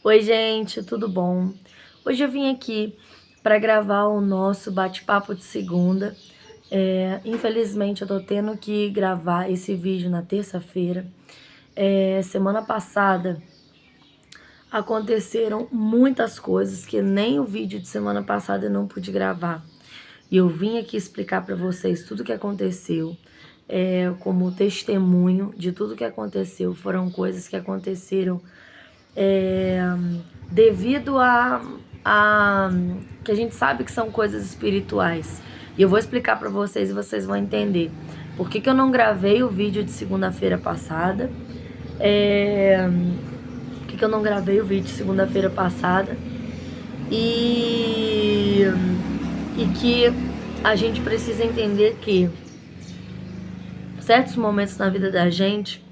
Oi, gente, tudo bom? Hoje eu vim aqui para gravar o nosso bate-papo de segunda. Infelizmente, eu tô tendo que gravar esse vídeo na terça-feira. Semana passada aconteceram muitas coisas que nem o vídeo de semana passada eu não pude gravar. E eu vim aqui explicar para vocês tudo o que aconteceu, como testemunho de tudo que aconteceu. Foram coisas que aconteceram é, devido a que a gente sabe que são coisas espirituais. E eu vou explicar para vocês e vocês vão entender por que eu não gravei o vídeo de segunda-feira passada. Por que eu não gravei o vídeo de segunda-feira passada e, e que a gente precisa entender que certos momentos na vida da gente,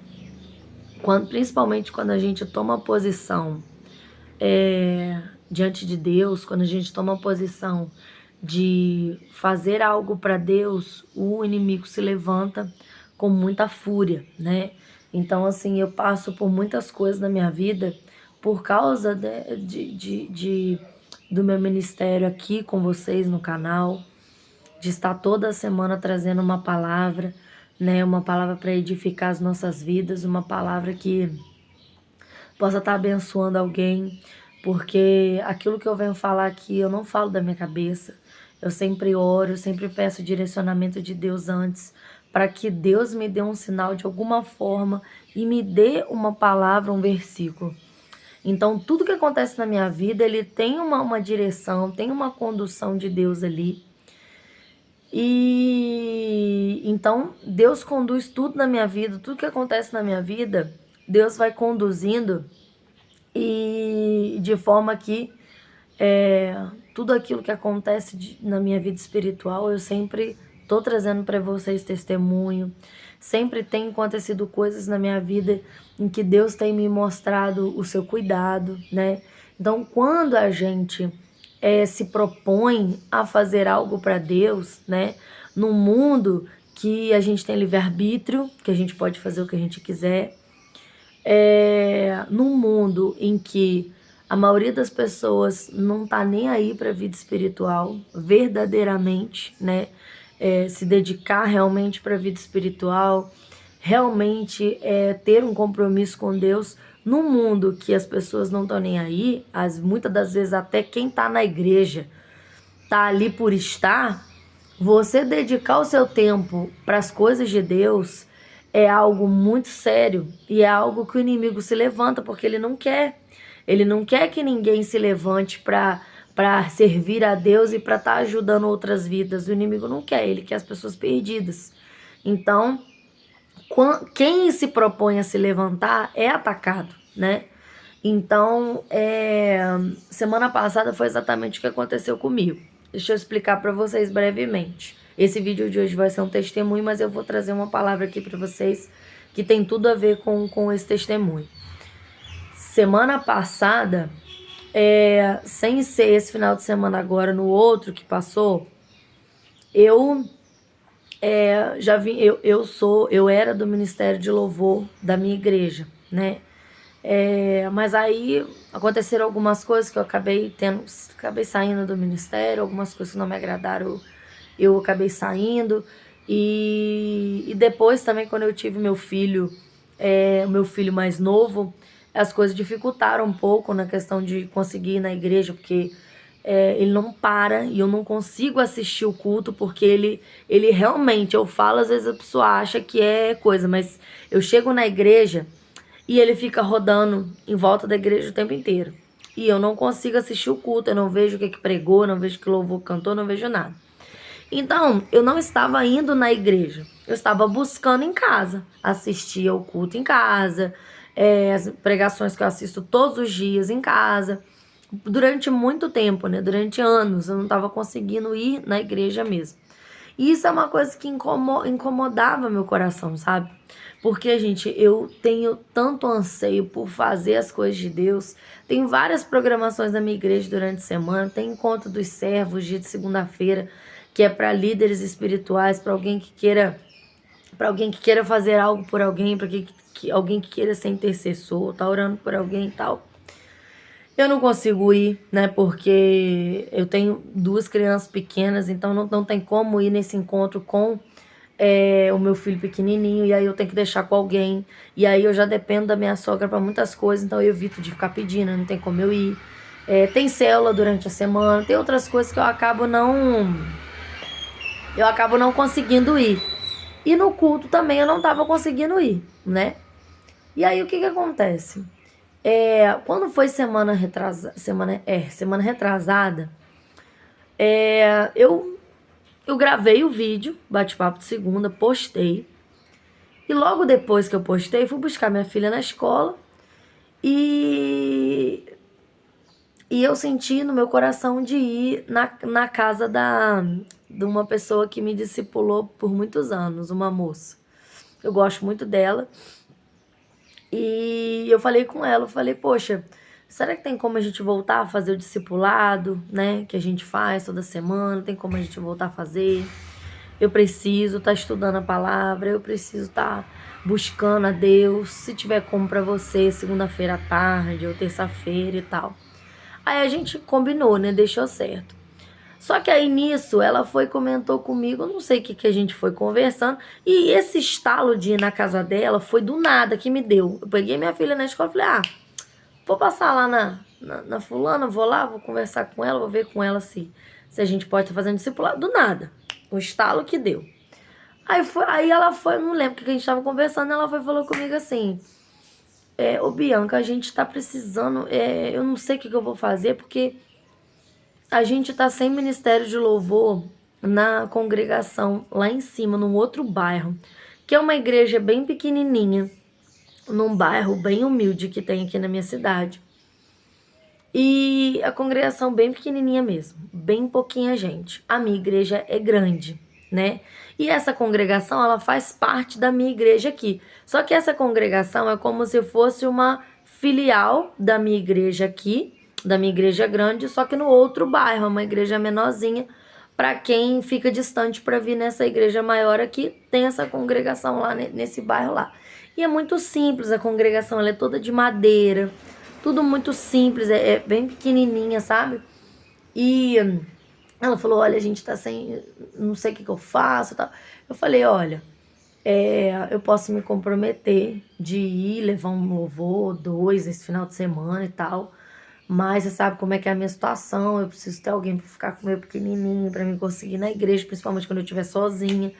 principalmente quando a gente toma posição diante de Deus, quando a gente toma posição de fazer algo para Deus, o inimigo se levanta com muita fúria, né? Então, assim, eu passo por muitas coisas na minha vida por causa do meu ministério aqui com vocês no canal, de estar toda semana trazendo uma palavra, né? Uma palavra para edificar as nossas vidas, uma palavra que possa estar abençoando alguém, porque aquilo que eu venho falar aqui, eu não falo da minha cabeça. Eu sempre oro, eu sempre peço o direcionamento de Deus antes, para que Deus me dê um sinal de alguma forma e me dê uma palavra, um versículo. Então, tudo que acontece na minha vida, ele tem uma direção, tem uma condução de Deus ali. E então, Deus conduz tudo na minha vida, tudo que acontece na minha vida, Deus vai conduzindo e de forma que tudo aquilo que acontece na minha vida espiritual, eu sempre estou trazendo para vocês testemunho. Sempre tem acontecido coisas na minha vida em que Deus tem me mostrado o seu cuidado, né? Então, quando a gente se propõe a fazer algo para Deus, né? Num mundo que a gente tem livre-arbítrio, que a gente pode fazer o que a gente quiser, num mundo em que a maioria das pessoas não tá nem aí para a vida espiritual, verdadeiramente, né? Se dedicar realmente para a vida espiritual, realmente ter um compromisso com Deus, num mundo que as pessoas não estão nem aí, muitas das vezes até quem tá na igreja tá ali por estar, você dedicar o seu tempo para as coisas de Deus é algo muito sério e é algo que o inimigo se levanta porque ele não quer. Ele não quer que ninguém se levante para servir a Deus e para estar ajudando outras vidas. O inimigo não quer, ele quer as pessoas perdidas. Então, quem se propõe a se levantar é atacado, né? Então, semana passada foi exatamente o que aconteceu comigo. Deixa eu explicar para vocês brevemente. Esse vídeo de hoje vai ser um testemunho, mas eu vou trazer uma palavra aqui para vocês que tem tudo a ver com esse testemunho. Semana passada, sem ser esse final de semana agora, no outro que passou, eu já vim, eu era do Ministério de Louvor da minha igreja, né? Mas aí aconteceram algumas coisas que eu acabei saindo do ministério, algumas coisas que não me agradaram, eu acabei saindo. E depois também, quando eu tive meu filho mais novo, as coisas dificultaram um pouco na questão de conseguir ir na igreja, porque ele não para e eu não consigo assistir o culto, porque ele realmente, eu falo, às vezes a pessoa acha que é coisa, mas eu chego na igreja e ele fica rodando em volta da igreja o tempo inteiro. E eu não consigo assistir o culto, eu não vejo o que pregou, não vejo o que louvor cantou, não vejo nada. Então, eu não estava indo na igreja, eu estava buscando em casa, assistir ao culto em casa, as pregações que eu assisto todos os dias em casa, durante muito tempo, né? Durante anos, eu não estava conseguindo ir na igreja mesmo. E isso é uma coisa que incomodava meu coração, sabe? Porque, gente, eu tenho tanto anseio por fazer as coisas de Deus. Tem várias programações na minha igreja durante a semana. Tem encontro dos servos, dia de segunda-feira, que é para líderes espirituais, para alguém que queira fazer algo por alguém, para alguém que queira ser intercessor, tá orando por alguém e tal. Eu não consigo ir, né? Porque eu tenho 2 crianças pequenas, então não tem como ir nesse encontro com o meu filho pequenininho, e aí eu tenho que deixar com alguém. E aí eu já dependo da minha sogra para muitas coisas, então eu evito de ficar pedindo, não tem como eu ir. Tem célula durante a semana, tem outras coisas que eu acabo não conseguindo ir. E no culto também eu não tava conseguindo ir, né? E aí o que que acontece? Quando foi semana retrasada, eu gravei o vídeo, bate-papo de segunda, postei. E logo depois que eu postei, fui buscar minha filha na escola e, e eu senti no meu coração de ir na casa de uma pessoa que me discipulou por muitos anos, uma moça. Eu gosto muito dela. E eu falei com ela, eu falei, poxa, será que tem como a gente voltar a fazer o discipulado, né? Que a gente faz toda semana, tem como a gente voltar a fazer? Eu preciso estar estudando a palavra, eu preciso estar buscando a Deus. Se tiver como para você, segunda-feira à tarde ou terça-feira e tal. Aí a gente combinou, né? Deixou certo. Só que aí nisso ela foi e comentou comigo, não sei o que que a gente foi conversando, e esse estalo de ir na casa dela foi do nada que me deu. Eu peguei minha filha na escola e falei, vou passar lá na fulana, vou lá, vou conversar com ela, vou ver com ela se a gente pode estar fazendo discipulado. Do nada, o estalo que deu. Aí ela foi, não lembro o que a gente estava conversando, ela foi e falou comigo assim, ô Bianca, a gente tá precisando, eu não sei o que eu vou fazer, porque a gente tá sem ministério de louvor na congregação lá em cima, num outro bairro, que é uma igreja bem pequenininha, num bairro bem humilde que tem aqui na minha cidade. E a congregação bem pequenininha mesmo, bem pouquinha gente. A minha igreja é grande, né? E essa congregação, ela faz parte da minha igreja aqui. Só que essa congregação é como se fosse uma filial da minha igreja aqui, da minha igreja grande, só que no outro bairro, uma igreja menorzinha. Para quem fica distante para vir nessa igreja maior aqui, tem essa congregação lá nesse bairro lá. E é muito simples, a congregação ela é toda de madeira, tudo muito simples, é bem pequenininha, sabe? E ela falou, olha, a gente tá sem, não sei o que eu faço e tal. Eu falei, olha, eu posso me comprometer de ir, levar um louvor, 2 esse final de semana e tal. Mas você sabe como é que é a minha situação, eu preciso ter alguém pra ficar com o meu pequenininho, pra me conseguir ir na igreja, principalmente quando eu estiver sozinha.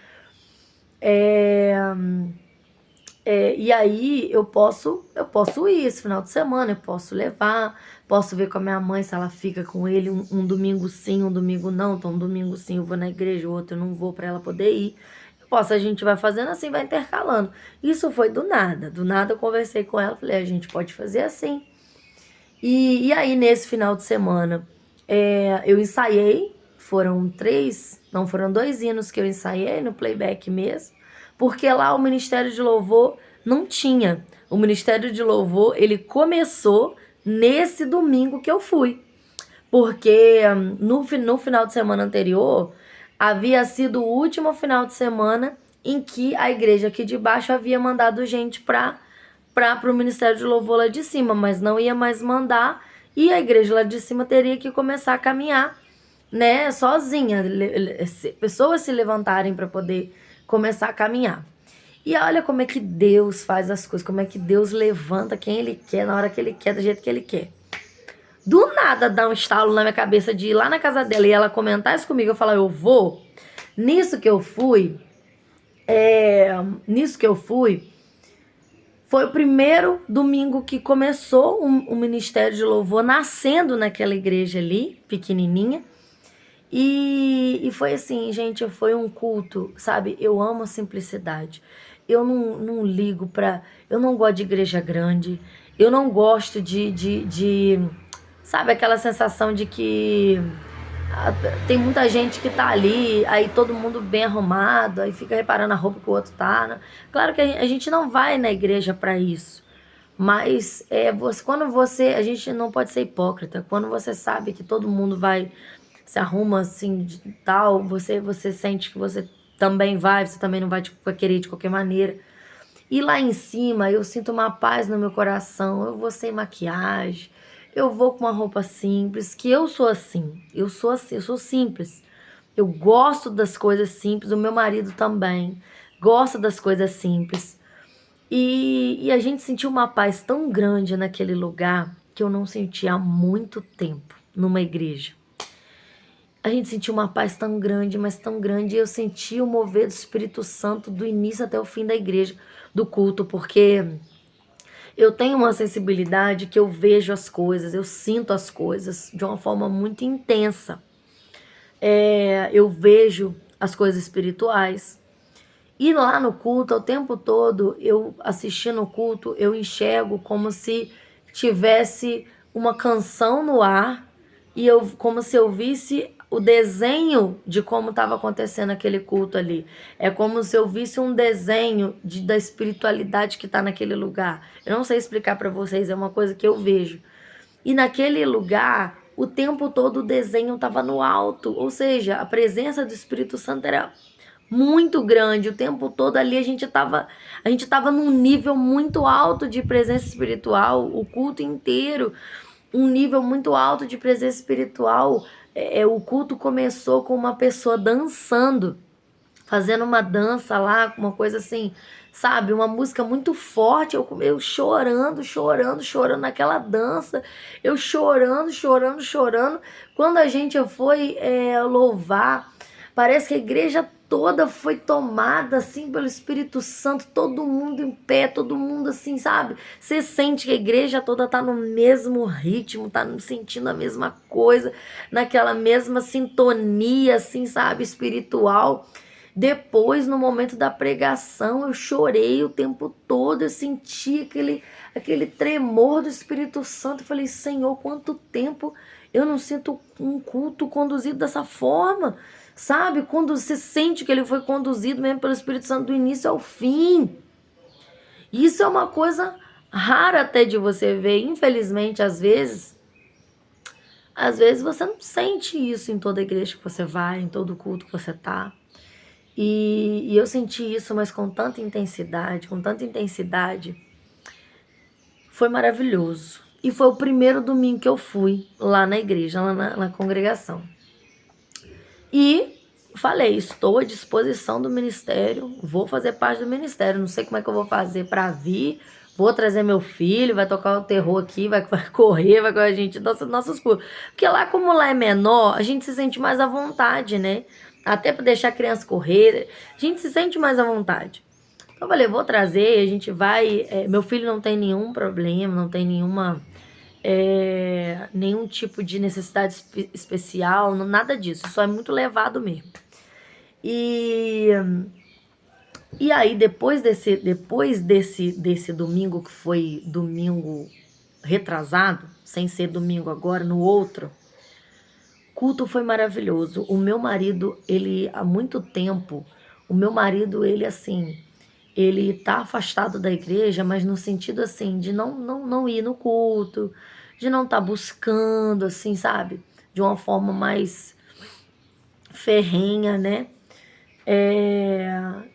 É, e aí eu posso ir esse final de semana, eu posso levar, posso ver com a minha mãe se ela fica com ele um domingo sim, um domingo não. Então um domingo sim eu vou na igreja, o outro eu não vou para ela poder ir. A gente vai fazendo assim, vai intercalando. Isso foi do nada. Do nada eu conversei com ela, falei, a gente pode fazer assim. E aí nesse final de semana eu ensaiei, foram 2 hinos que eu ensaiei no playback mesmo, porque lá o Ministério de Louvor não tinha. O Ministério de Louvor, ele começou nesse domingo que eu fui, porque no final de semana anterior, havia sido o último final de semana em que a igreja aqui de baixo havia mandado gente para o Ministério de Louvor lá de cima, mas não ia mais mandar, e a igreja lá de cima teria que começar a caminhar, né, sozinha, pessoas se levantarem para poder começar a caminhar. E olha como é que Deus faz as coisas, como é que Deus levanta quem Ele quer, na hora que Ele quer, do jeito que Ele quer. Do nada dá um estalo na minha cabeça de ir lá na casa dela e ela comentar isso comigo, eu falar, eu vou. Nisso que eu fui, foi o primeiro domingo que começou o Ministério de Louvor nascendo naquela igreja ali, pequenininha. E foi assim, gente, foi um culto, sabe? Eu amo a simplicidade. Eu não ligo pra. Eu não gosto de igreja grande. Eu não gosto sabe, aquela sensação de que tem muita gente que tá ali, aí todo mundo bem arrumado, aí fica reparando a roupa que o outro tá, né? Claro que a gente não vai na igreja pra isso. Mas a gente não pode ser hipócrita. Quando você sabe que todo mundo vai se arruma assim de tal, você sente que você também vai, você também não vai querer de qualquer maneira. E lá em cima eu sinto uma paz no meu coração. Eu vou sem maquiagem, eu vou com uma roupa simples, que eu sou assim, eu sou simples. Eu gosto das coisas simples, o meu marido também gosta das coisas simples. E a gente sentiu uma paz tão grande naquele lugar que eu não sentia há muito tempo numa igreja. A gente sentiu uma paz tão grande, mas tão grande, e eu senti o mover do Espírito Santo do início até o fim da igreja, do culto, porque eu tenho uma sensibilidade que eu vejo as coisas, eu sinto as coisas de uma forma muito intensa. Eu vejo as coisas espirituais. E lá no culto, o tempo todo, eu assistindo o culto, eu enxergo como se tivesse uma canção no ar e eu como se eu visse o desenho de como estava acontecendo aquele culto ali. É como se eu visse um desenho da espiritualidade que está naquele lugar. Eu não sei explicar para vocês, é uma coisa que eu vejo. E naquele lugar, o tempo todo o desenho estava no alto, ou seja, a presença do Espírito Santo era muito grande. O tempo todo ali a gente tava num nível muito alto de presença espiritual, o culto inteiro, um nível muito alto de presença espiritual. O culto começou com uma pessoa dançando, fazendo uma dança lá, uma coisa assim, sabe? Uma música muito forte. Eu chorando, chorando, chorando naquela dança. Eu chorando, chorando, chorando. Quando a gente foi louvar, parece que a igreja toda foi tomada assim pelo Espírito Santo, todo mundo em pé, todo mundo assim, sabe? Você sente que a igreja toda tá no mesmo ritmo, tá sentindo a mesma coisa, naquela mesma sintonia, assim, sabe? Espiritual. Depois, no momento da pregação, eu chorei o tempo todo, eu senti aquele tremor do Espírito Santo. Eu falei, Senhor, quanto tempo eu não sinto um culto conduzido dessa forma, sabe? Quando você sente que ele foi conduzido mesmo pelo Espírito Santo do início ao fim. Isso é uma coisa rara até de você ver, infelizmente, às vezes você não sente isso em toda igreja que você vai, em todo culto que você tá. E eu senti isso, mas com tanta intensidade, foi maravilhoso. E foi o primeiro domingo que eu fui lá na igreja, lá na congregação. E falei, estou à disposição do ministério, vou fazer parte do ministério, não sei como é que eu vou fazer para vir, vou trazer meu filho, vai tocar o terror aqui, vai correr, vai com a gente, nossos pulos. Porque lá, como lá é menor, a gente se sente mais à vontade, né? Até para deixar a criança correr, a gente se sente mais à vontade. Então eu falei, vou trazer, a gente vai. Meu filho não tem nenhum problema, não tem nenhum tipo de necessidade especial, nada disso, só é muito levado mesmo. E aí, depois desse domingo, que foi domingo retrasado, sem ser domingo agora, no outro, culto foi maravilhoso. O meu marido, ele, há muito tempo, ele, assim, ele tá afastado da igreja, mas no sentido, assim, de não ir no culto, de não estar buscando, assim, sabe? De uma forma mais ferrenha, né?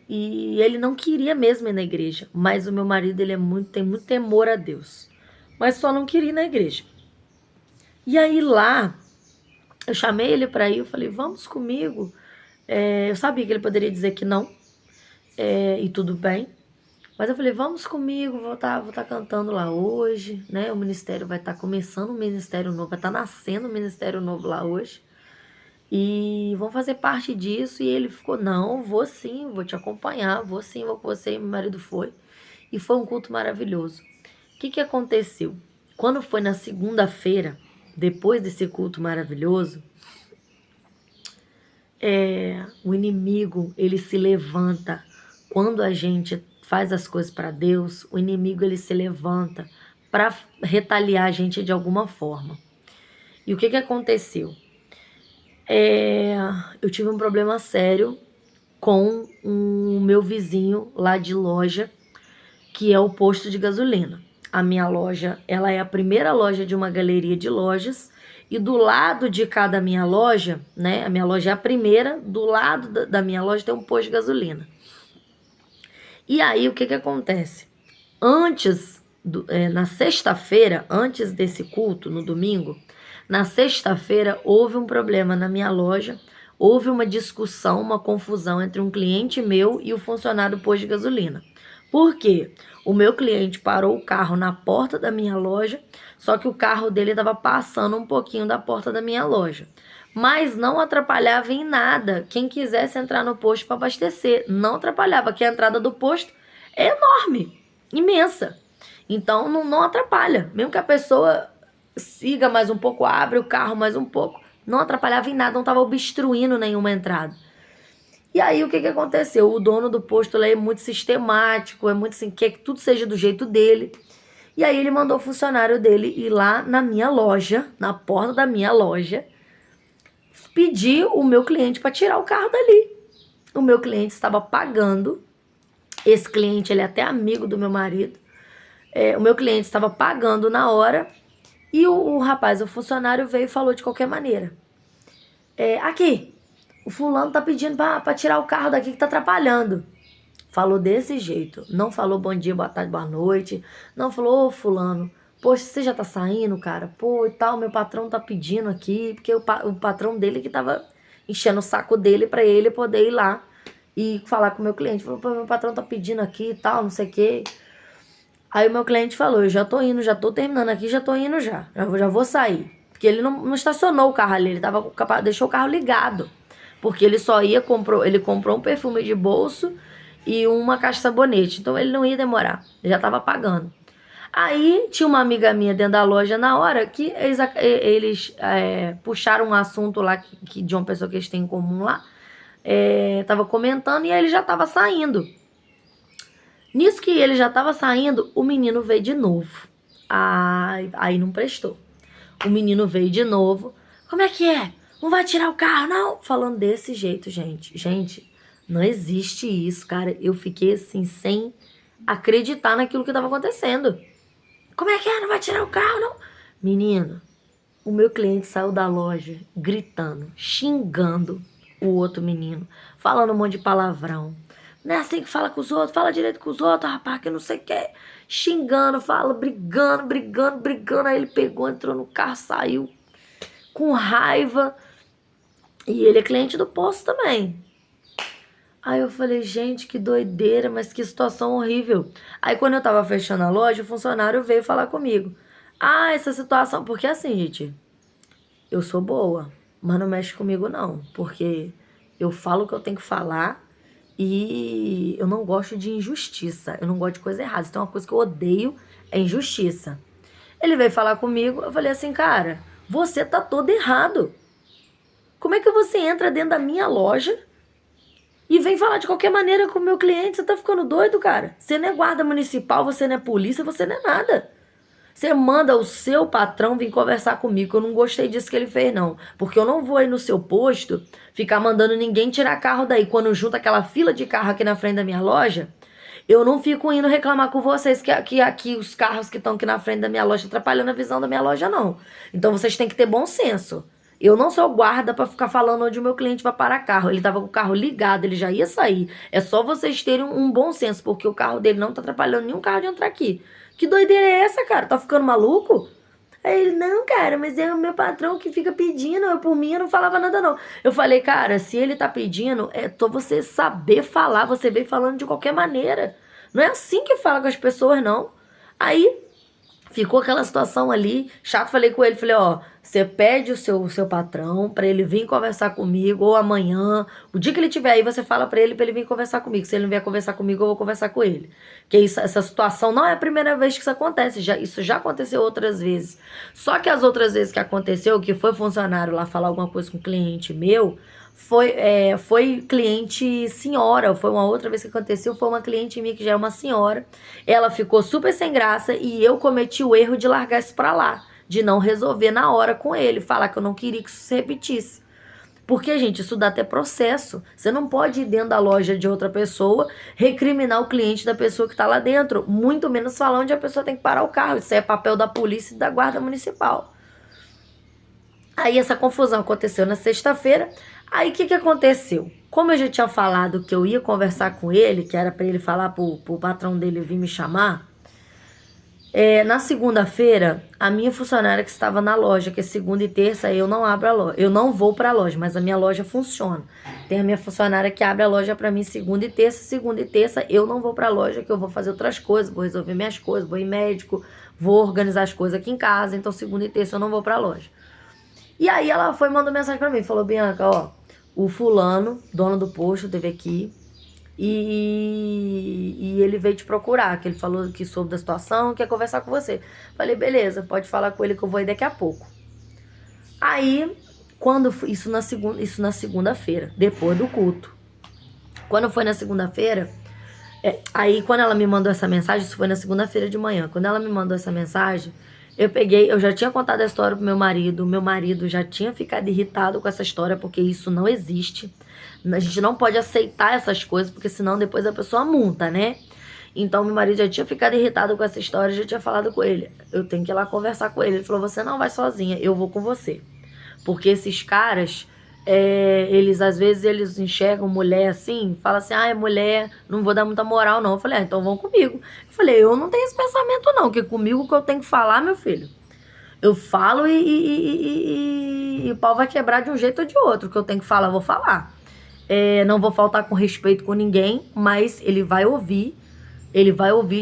E ele não queria mesmo ir na igreja, mas o meu marido, ele tem muito temor a Deus, mas só não queria ir na igreja. E aí lá, eu chamei ele para ir, eu falei, vamos comigo. Eu sabia que ele poderia dizer que não, e tudo bem, mas eu falei, vamos comigo, vou tá cantando lá hoje, né? O ministério vai estar começando um ministério novo, vai estar nascendo um ministério novo lá hoje. E vão fazer parte disso. E ele ficou, não, vou sim, vou te acompanhar, vou sim, vou com você. E meu marido foi. E foi um culto maravilhoso. O que aconteceu? Quando foi na segunda-feira, depois desse culto maravilhoso, o inimigo, ele se levanta. Quando a gente faz as coisas para Deus, o inimigo, ele se levanta para retaliar a gente de alguma forma. E o que aconteceu? Eu tive um problema sério com o meu vizinho lá de loja, que é o posto de gasolina. A minha loja, ela é a primeira loja de uma galeria de lojas, e do lado de cada minha loja, né? A minha loja é a primeira, do lado da minha loja tem um posto de gasolina. E aí, o que acontece? Antes na sexta-feira, antes desse culto, no domingo, na sexta-feira houve um problema na minha loja, houve uma discussão, uma confusão entre um cliente meu e o funcionário do posto de gasolina. Por quê? O meu cliente parou o carro na porta da minha loja, só que o carro dele estava passando um pouquinho da porta da minha loja. Mas não atrapalhava em nada quem quisesse entrar no posto para abastecer. Não atrapalhava, porque a entrada do posto é enorme, imensa. Então não atrapalha. Mesmo que a pessoa siga mais um pouco, abre o carro mais um pouco, não atrapalhava em nada, não estava obstruindo nenhuma entrada. E aí o que aconteceu? O dono do posto lá é muito sistemático, é muito assim, quer que tudo seja do jeito dele. E aí ele mandou o funcionário dele ir lá na minha loja, na porta da minha loja, pedir o meu cliente para tirar o carro dali. O meu cliente estava pagando. Esse cliente, ele é até amigo do meu marido. O meu cliente estava pagando na hora. E o rapaz, o funcionário, veio e falou de qualquer maneira. Aqui, o fulano tá pedindo para tirar o carro daqui que tá atrapalhando. Falou desse jeito. Não falou bom dia, boa tarde, boa noite. Não falou, ô fulano, poxa, você já tá saindo, cara? Pô, e tal, meu patrão tá pedindo aqui. Porque o patrão dele que tava enchendo o saco dele para ele poder ir lá e falar com o meu cliente. Falou, pô, meu patrão tá pedindo aqui e tal, não sei o quê. Aí o meu cliente falou, eu já tô indo, já tô terminando aqui, já tô indo já vou sair. Porque ele não estacionou o carro ali, ele deixou o carro ligado. Porque ele ele comprou um perfume de bolso e uma caixa de sabonete. Então ele não ia demorar, ele já tava pagando. Aí tinha uma amiga minha dentro da loja na hora que eles puxaram um assunto lá de uma pessoa que eles têm em comum lá. Tava comentando e aí ele já tava saindo. Nisso que ele já tava saindo, o menino veio de novo. Aí não prestou. O menino veio de novo. Como é que é? Não vai tirar o carro, não? Falando desse jeito, gente. Gente, não existe isso, cara. Eu fiquei assim, sem acreditar naquilo que tava acontecendo. Como é que é? Não vai tirar o carro, não? Menino, o meu cliente saiu da loja gritando, xingando o outro menino, falando um monte de palavrão. Não é assim que fala com os outros, fala direito com os outros, rapaz, que não sei o que. Xingando, fala, brigando. Aí ele pegou, entrou no carro, saiu com raiva. E ele é cliente do posto também. Aí eu falei, gente, que doideira, mas que situação horrível. Aí quando eu tava fechando a loja, o funcionário veio falar comigo. Essa situação, porque assim, gente, eu sou boa, mas não mexe comigo não, porque eu falo o que eu tenho que falar. E eu não gosto de injustiça, eu não gosto de coisa errada. Então, uma coisa que eu odeio é injustiça. Ele veio falar comigo, eu falei assim, cara, você tá todo errado. Como é que você entra dentro da minha loja e vem falar de qualquer maneira com o meu cliente? Você tá ficando doido, cara? Você não é guarda municipal, você não é polícia, você não é nada. Você manda o seu patrão vir conversar comigo. Eu não gostei disso que ele fez, não. Porque eu não vou aí no seu posto ficar mandando ninguém tirar carro daí. Quando junta aquela fila de carro aqui na frente da minha loja, eu não fico indo reclamar com vocês que aqui os carros que estão aqui na frente da minha loja atrapalhando a visão da minha loja, não. Então vocês têm que ter bom senso. Eu não sou guarda pra ficar falando onde o meu cliente vai parar carro. Ele tava com o carro ligado, ele já ia sair. É só vocês terem um bom senso, porque o carro dele não tá atrapalhando nenhum carro de entrar aqui. Que doideira é essa, cara? Tá ficando maluco? Aí ele, não, cara, mas é o meu patrão que fica pedindo. Por mim, eu não falava nada, não. Eu falei, cara, se ele tá pedindo, você saber falar. Você vem falando de qualquer maneira. Não é assim que fala com as pessoas, não. Aí ficou aquela situação ali, chato, falei com ele, falei, ó, você pede o seu patrão pra ele vir conversar comigo, ou amanhã, o dia que ele estiver aí, você fala pra ele vir conversar comigo. Se ele não vier conversar comigo, eu vou conversar com ele. Porque essa situação não é a primeira vez que isso acontece, isso já aconteceu outras vezes. Só que as outras vezes que aconteceu, que foi funcionário lá falar alguma coisa com um cliente meu, foi cliente senhora. Foi uma outra vez que aconteceu, foi uma cliente minha que já é uma senhora. Ela ficou super sem graça e eu cometi o erro de largar isso pra lá, de não resolver na hora com ele, falar que eu não queria que isso se repetisse. Porque, gente, isso dá até processo. Você não pode ir dentro da loja de outra pessoa, recriminar o cliente da pessoa que tá lá dentro, muito menos falar onde a pessoa tem que parar o carro. Isso é papel da polícia e da guarda municipal. Aí essa confusão aconteceu na sexta-feira. Aí o que aconteceu? Como eu já tinha falado que eu ia conversar com ele, que era para ele falar pro patrão dele vir me chamar, Na segunda-feira, a minha funcionária que estava na loja, que é segunda e terça, eu não abro a loja. Eu não vou para a loja, mas a minha loja funciona. Tem a minha funcionária que abre a loja para mim segunda e terça. Segunda e terça eu não vou para a loja, que eu vou fazer outras coisas, vou resolver minhas coisas, vou ir médico, vou organizar as coisas aqui em casa. Então segunda e terça eu não vou para a loja. E aí ela foi e mandou mensagem para mim, falou: Bianca, ó, o fulano, dono do posto, teve aqui. E ele veio te procurar, que ele falou que soube da situação, quer conversar com você. Falei, beleza, pode falar com ele que eu vou aí daqui a pouco. Aí, isso na segunda-feira, depois do culto. Quando foi na segunda-feira, aí quando ela me mandou essa mensagem, isso foi na segunda-feira de manhã. Quando ela me mandou essa mensagem, eu já tinha contado a história pro meu marido já tinha ficado irritado com essa história, porque isso não existe. A gente não pode aceitar essas coisas, porque senão depois a pessoa multa, né? Então meu marido já tinha ficado irritado com essa história, já tinha falado com ele. Eu tenho que ir lá conversar com ele. Ele falou, você não vai sozinha, eu vou com você. Porque esses caras, eles às vezes eles enxergam mulher assim, falam assim, ah, é mulher, não vou dar muita moral não. Eu falei, então vão comigo. Eu falei, eu não tenho esse pensamento não, que comigo o que eu tenho que falar, meu filho. Eu falo e o pau vai quebrar de um jeito ou de outro. O que eu tenho que falar, eu vou falar. Não vou faltar com respeito com ninguém, mas ele vai ouvir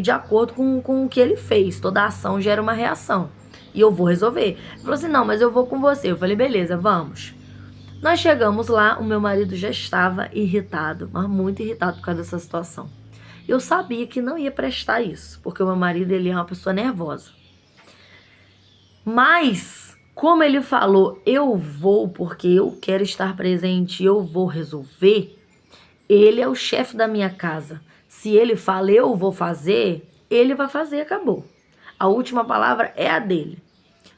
de acordo com o que ele fez. Toda ação gera uma reação. E eu vou resolver. Ele falou assim, não, mas eu vou com você. Eu falei, beleza, vamos. Nós chegamos lá, o meu marido já estava irritado, mas muito irritado por causa dessa situação. Eu sabia que não ia prestar isso, porque o meu marido, ele é uma pessoa nervosa. Mas, como ele falou, eu vou porque eu quero estar presente, eu vou resolver, ele é o chefe da minha casa. Se ele fala eu vou fazer, ele vai fazer, acabou. A última palavra é a dele.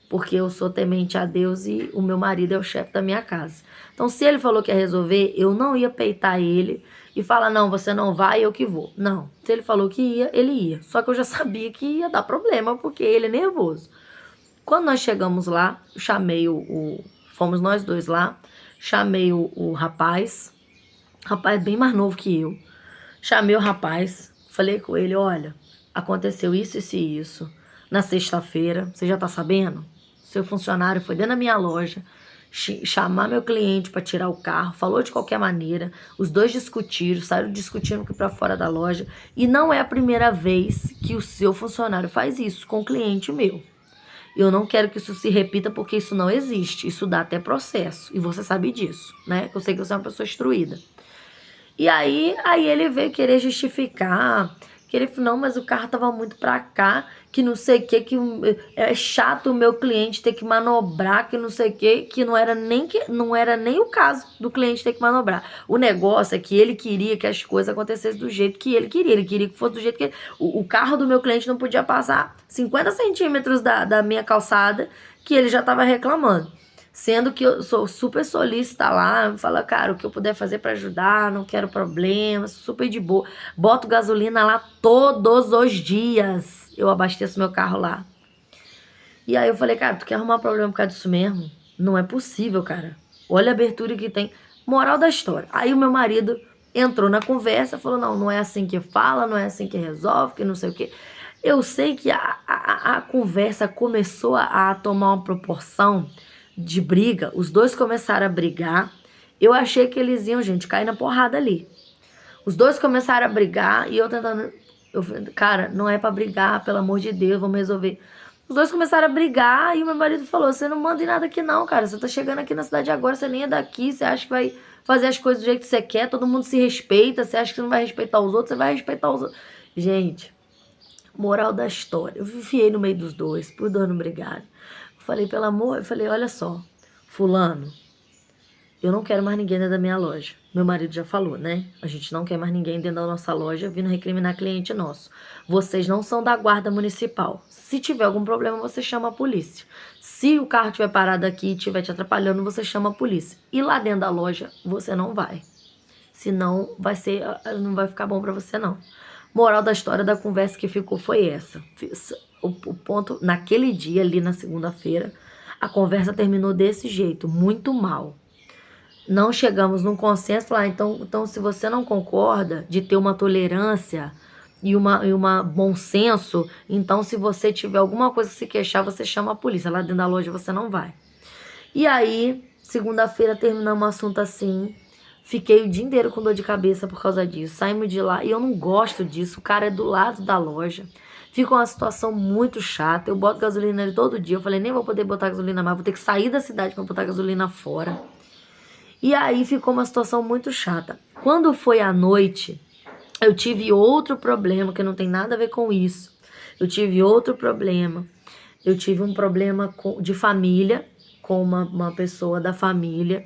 Porque eu sou temente a Deus e o meu marido é o chefe da minha casa. Então, se ele falou que ia resolver, eu não ia peitar ele e falar, não, você não vai, eu que vou. Não, se ele falou que ia, ele ia. Só que eu já sabia que ia dar problema, porque ele é nervoso. Quando nós chegamos lá, eu chamei fomos nós dois lá, chamei o rapaz bem mais novo que eu. Chamei o rapaz, falei com ele, olha, aconteceu isso, isso e isso. Na sexta-feira, você já tá sabendo? Seu funcionário foi dentro da minha loja, chamar meu cliente para tirar o carro, falou de qualquer maneira, os dois discutiram, saíram discutindo aqui para fora da loja, e não é a primeira vez que o seu funcionário faz isso com um cliente meu. Eu não quero que isso se repita porque isso não existe, isso dá até processo, e você sabe disso, né? Eu sei que você é uma pessoa instruída. E aí ele veio querer justificar, que ele falou, não, mas o carro tava muito pra cá, que não sei o que é chato o meu cliente ter que manobrar, que não sei o que não era nem o caso do cliente ter que manobrar. O negócio é que ele queria que as coisas acontecessem do jeito que ele queria que fosse do jeito que o carro do meu cliente não podia passar 50 centímetros da minha calçada, que ele já tava reclamando. Sendo que eu sou super solícita lá, fala, cara, o que eu puder fazer pra ajudar, não quero problemas, super de boa. Boto gasolina lá todos os dias. Eu abasteço meu carro lá. E aí eu falei, cara, tu quer arrumar problema por causa disso mesmo? Não é possível, cara. Olha a abertura que tem. Moral da história. Aí o meu marido entrou na conversa, falou, não é assim que fala, não é assim que resolve, que não sei o quê. Eu sei que a conversa começou a tomar uma proporção de briga, os dois começaram a brigar. Eu achei que eles iam, gente, cair na porrada ali. Os dois começaram a brigar e eu tentando... cara, não é pra brigar, pelo amor de Deus, vamos resolver. Os dois começaram a brigar e o meu marido falou, você não manda em nada aqui não, cara. Você tá chegando aqui na cidade agora, você nem é daqui, você acha que vai fazer as coisas do jeito que você quer, todo mundo se respeita, você acha que não vai respeitar os outros, você vai respeitar os outros. Gente, moral da história, eu enfiei no meio dos dois, por dois não brigarem. Falei, pelo amor, eu falei, olha só, fulano, eu não quero mais ninguém dentro da minha loja. Meu marido já falou, né? A gente não quer mais ninguém dentro da nossa loja vindo recriminar cliente nosso. Vocês não são da guarda municipal. Se tiver algum problema, você chama a polícia. Se o carro estiver parado aqui e estiver te atrapalhando, você chama a polícia. E lá dentro da loja, você não vai. Senão, não vai ficar bom pra você, não. Moral da história da conversa que ficou foi essa. O ponto, naquele dia, ali na segunda-feira, a conversa terminou desse jeito, muito mal. Não chegamos num consenso, falar, então se você não concorda de ter uma tolerância e uma bom senso, então se você tiver alguma coisa que se queixar, você chama a polícia. Lá dentro da loja você não vai. E aí, segunda-feira terminamos o assunto assim. Fiquei o dia inteiro com dor de cabeça por causa disso. Saímos de lá e eu não gosto disso. O cara é do lado da loja. Fica uma situação muito chata. Eu boto gasolina nele todo dia. Eu falei, nem vou poder botar gasolina mais. Vou ter que sair da cidade para botar gasolina fora. E aí ficou uma situação muito chata. Quando foi à noite, eu tive outro problema que não tem nada a ver com isso. Eu tive outro problema. Eu tive um problema de família com uma pessoa da família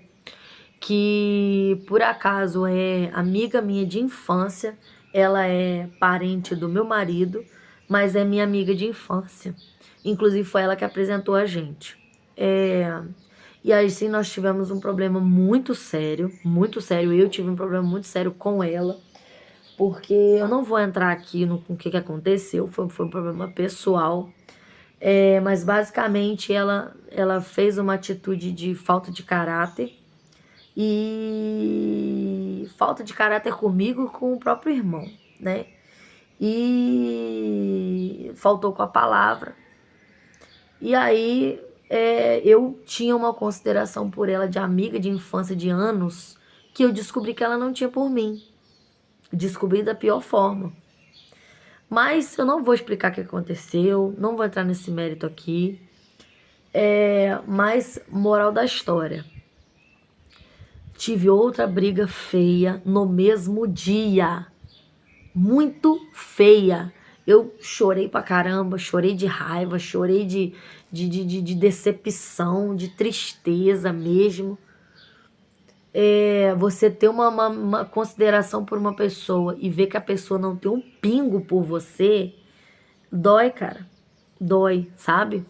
que por acaso é amiga minha de infância. Ela é parente do meu marido, mas é minha amiga de infância. Inclusive foi ela que apresentou a gente. E aí sim nós tivemos um problema muito sério, muito sério. Eu tive um problema muito sério com ela, porque eu não vou entrar aqui no que aconteceu, foi um problema pessoal. Mas basicamente ela fez uma atitude de falta de caráter, e falta de caráter comigo e com o próprio irmão, né? E faltou com a palavra. E aí eu tinha uma consideração por ela de amiga de infância de anos, que eu descobri que ela não tinha por mim. Descobri da pior forma. Mas eu não vou explicar o que aconteceu, não vou entrar nesse mérito aqui. Mas, moral da história. Tive outra briga feia no mesmo dia. Muito feia. Eu chorei pra caramba, chorei de raiva, chorei de decepção, de tristeza mesmo. Você ter uma consideração por uma pessoa e ver que a pessoa não tem um pingo por você, dói, cara. Dói, sabe?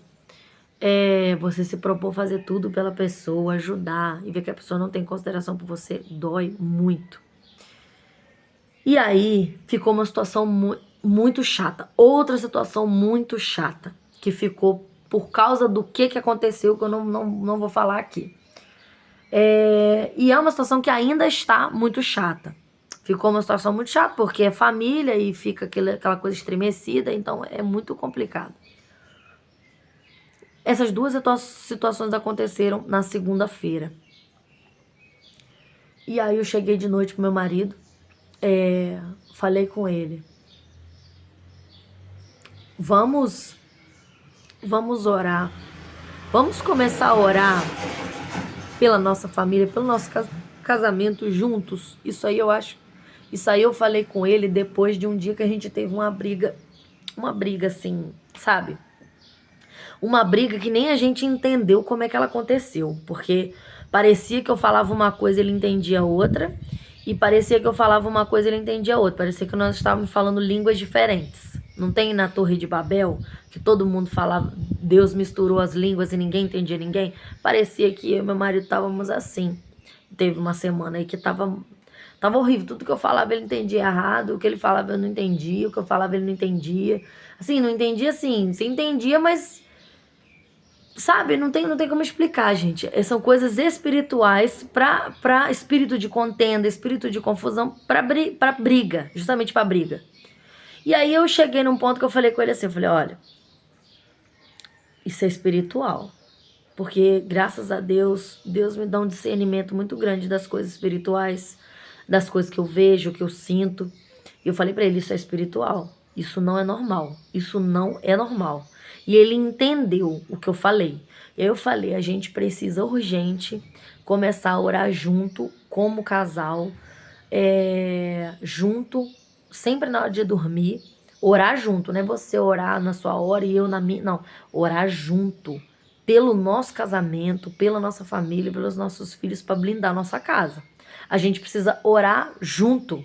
Você se propor fazer tudo pela pessoa, ajudar, e ver que a pessoa não tem consideração por você, dói muito. E aí ficou uma situação muito chata. Outra situação muito chata que ficou por causa do que aconteceu, que eu não vou falar aqui. E é uma situação que ainda está muito chata. Ficou uma situação muito chata porque é família e fica aquela coisa estremecida, então é muito complicado. Essas duas situações aconteceram na segunda-feira. E aí eu cheguei de noite pro meu marido, falei com ele. Vamos orar. Vamos começar a orar pela nossa família, pelo nosso casamento juntos. Isso aí eu falei com ele depois de um dia que a gente teve uma briga assim, sabe? Uma briga que nem a gente entendeu como é que ela aconteceu, porque parecia que eu falava uma coisa e ele entendia outra, e parecia que eu falava uma coisa e ele entendia outra. Parecia que nós estávamos falando línguas diferentes. Não tem na Torre de Babel, que todo mundo falava, Deus misturou as línguas e ninguém entendia ninguém? Parecia que eu e meu marido estávamos assim. Teve uma semana aí que tava horrível. Tudo que eu falava ele entendia errado, o que ele falava eu não entendia, o que eu falava ele não entendia. Assim, não entendia assim, você entendia, mas sabe, não tem como explicar, gente. São coisas espirituais pra espírito de contenda, espírito de confusão, pra briga, justamente pra briga. E aí eu cheguei num ponto que eu falei com ele assim, eu falei, olha, isso é espiritual. Porque, graças a Deus, Deus me dá um discernimento muito grande das coisas espirituais, das coisas que eu vejo, que eu sinto. E eu falei pra ele, isso é espiritual. Isso não é normal. Isso não é normal. E ele entendeu o que eu falei. E aí eu falei, a gente precisa urgente começar a orar junto, como casal, junto, sempre na hora de dormir. Orar junto, não é você orar na sua hora e eu na minha. Não, orar junto. Pelo nosso casamento, pela nossa família, pelos nossos filhos, para blindar a nossa casa. A gente precisa orar junto.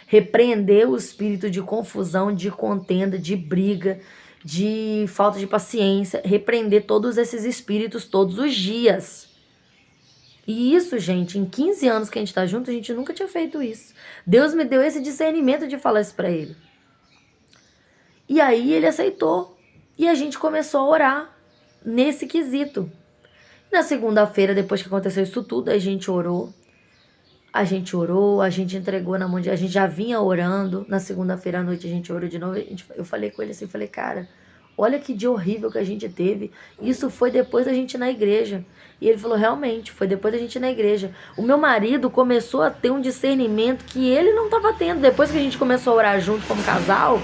Repreender o espírito de confusão, de contenda, de briga, de falta de paciência. Repreender todos esses espíritos todos os dias. E isso, gente, em 15 anos que a gente tá junto, a gente nunca tinha feito isso. Deus me deu esse discernimento de falar isso pra ele. E aí ele aceitou. E a gente começou a orar nesse quesito. Na segunda-feira, depois que aconteceu isso tudo, a gente orou. A gente orou, a gente entregou na mão de... A gente já vinha orando. Na segunda-feira à noite a gente orou de novo. Eu falei com ele assim, falei, cara, olha que dia horrível que a gente teve. Isso foi depois da gente ir na igreja. E ele falou, realmente, foi depois da gente ir na igreja. O meu marido começou a ter um discernimento que ele não estava tendo. Depois que a gente começou a orar junto como casal,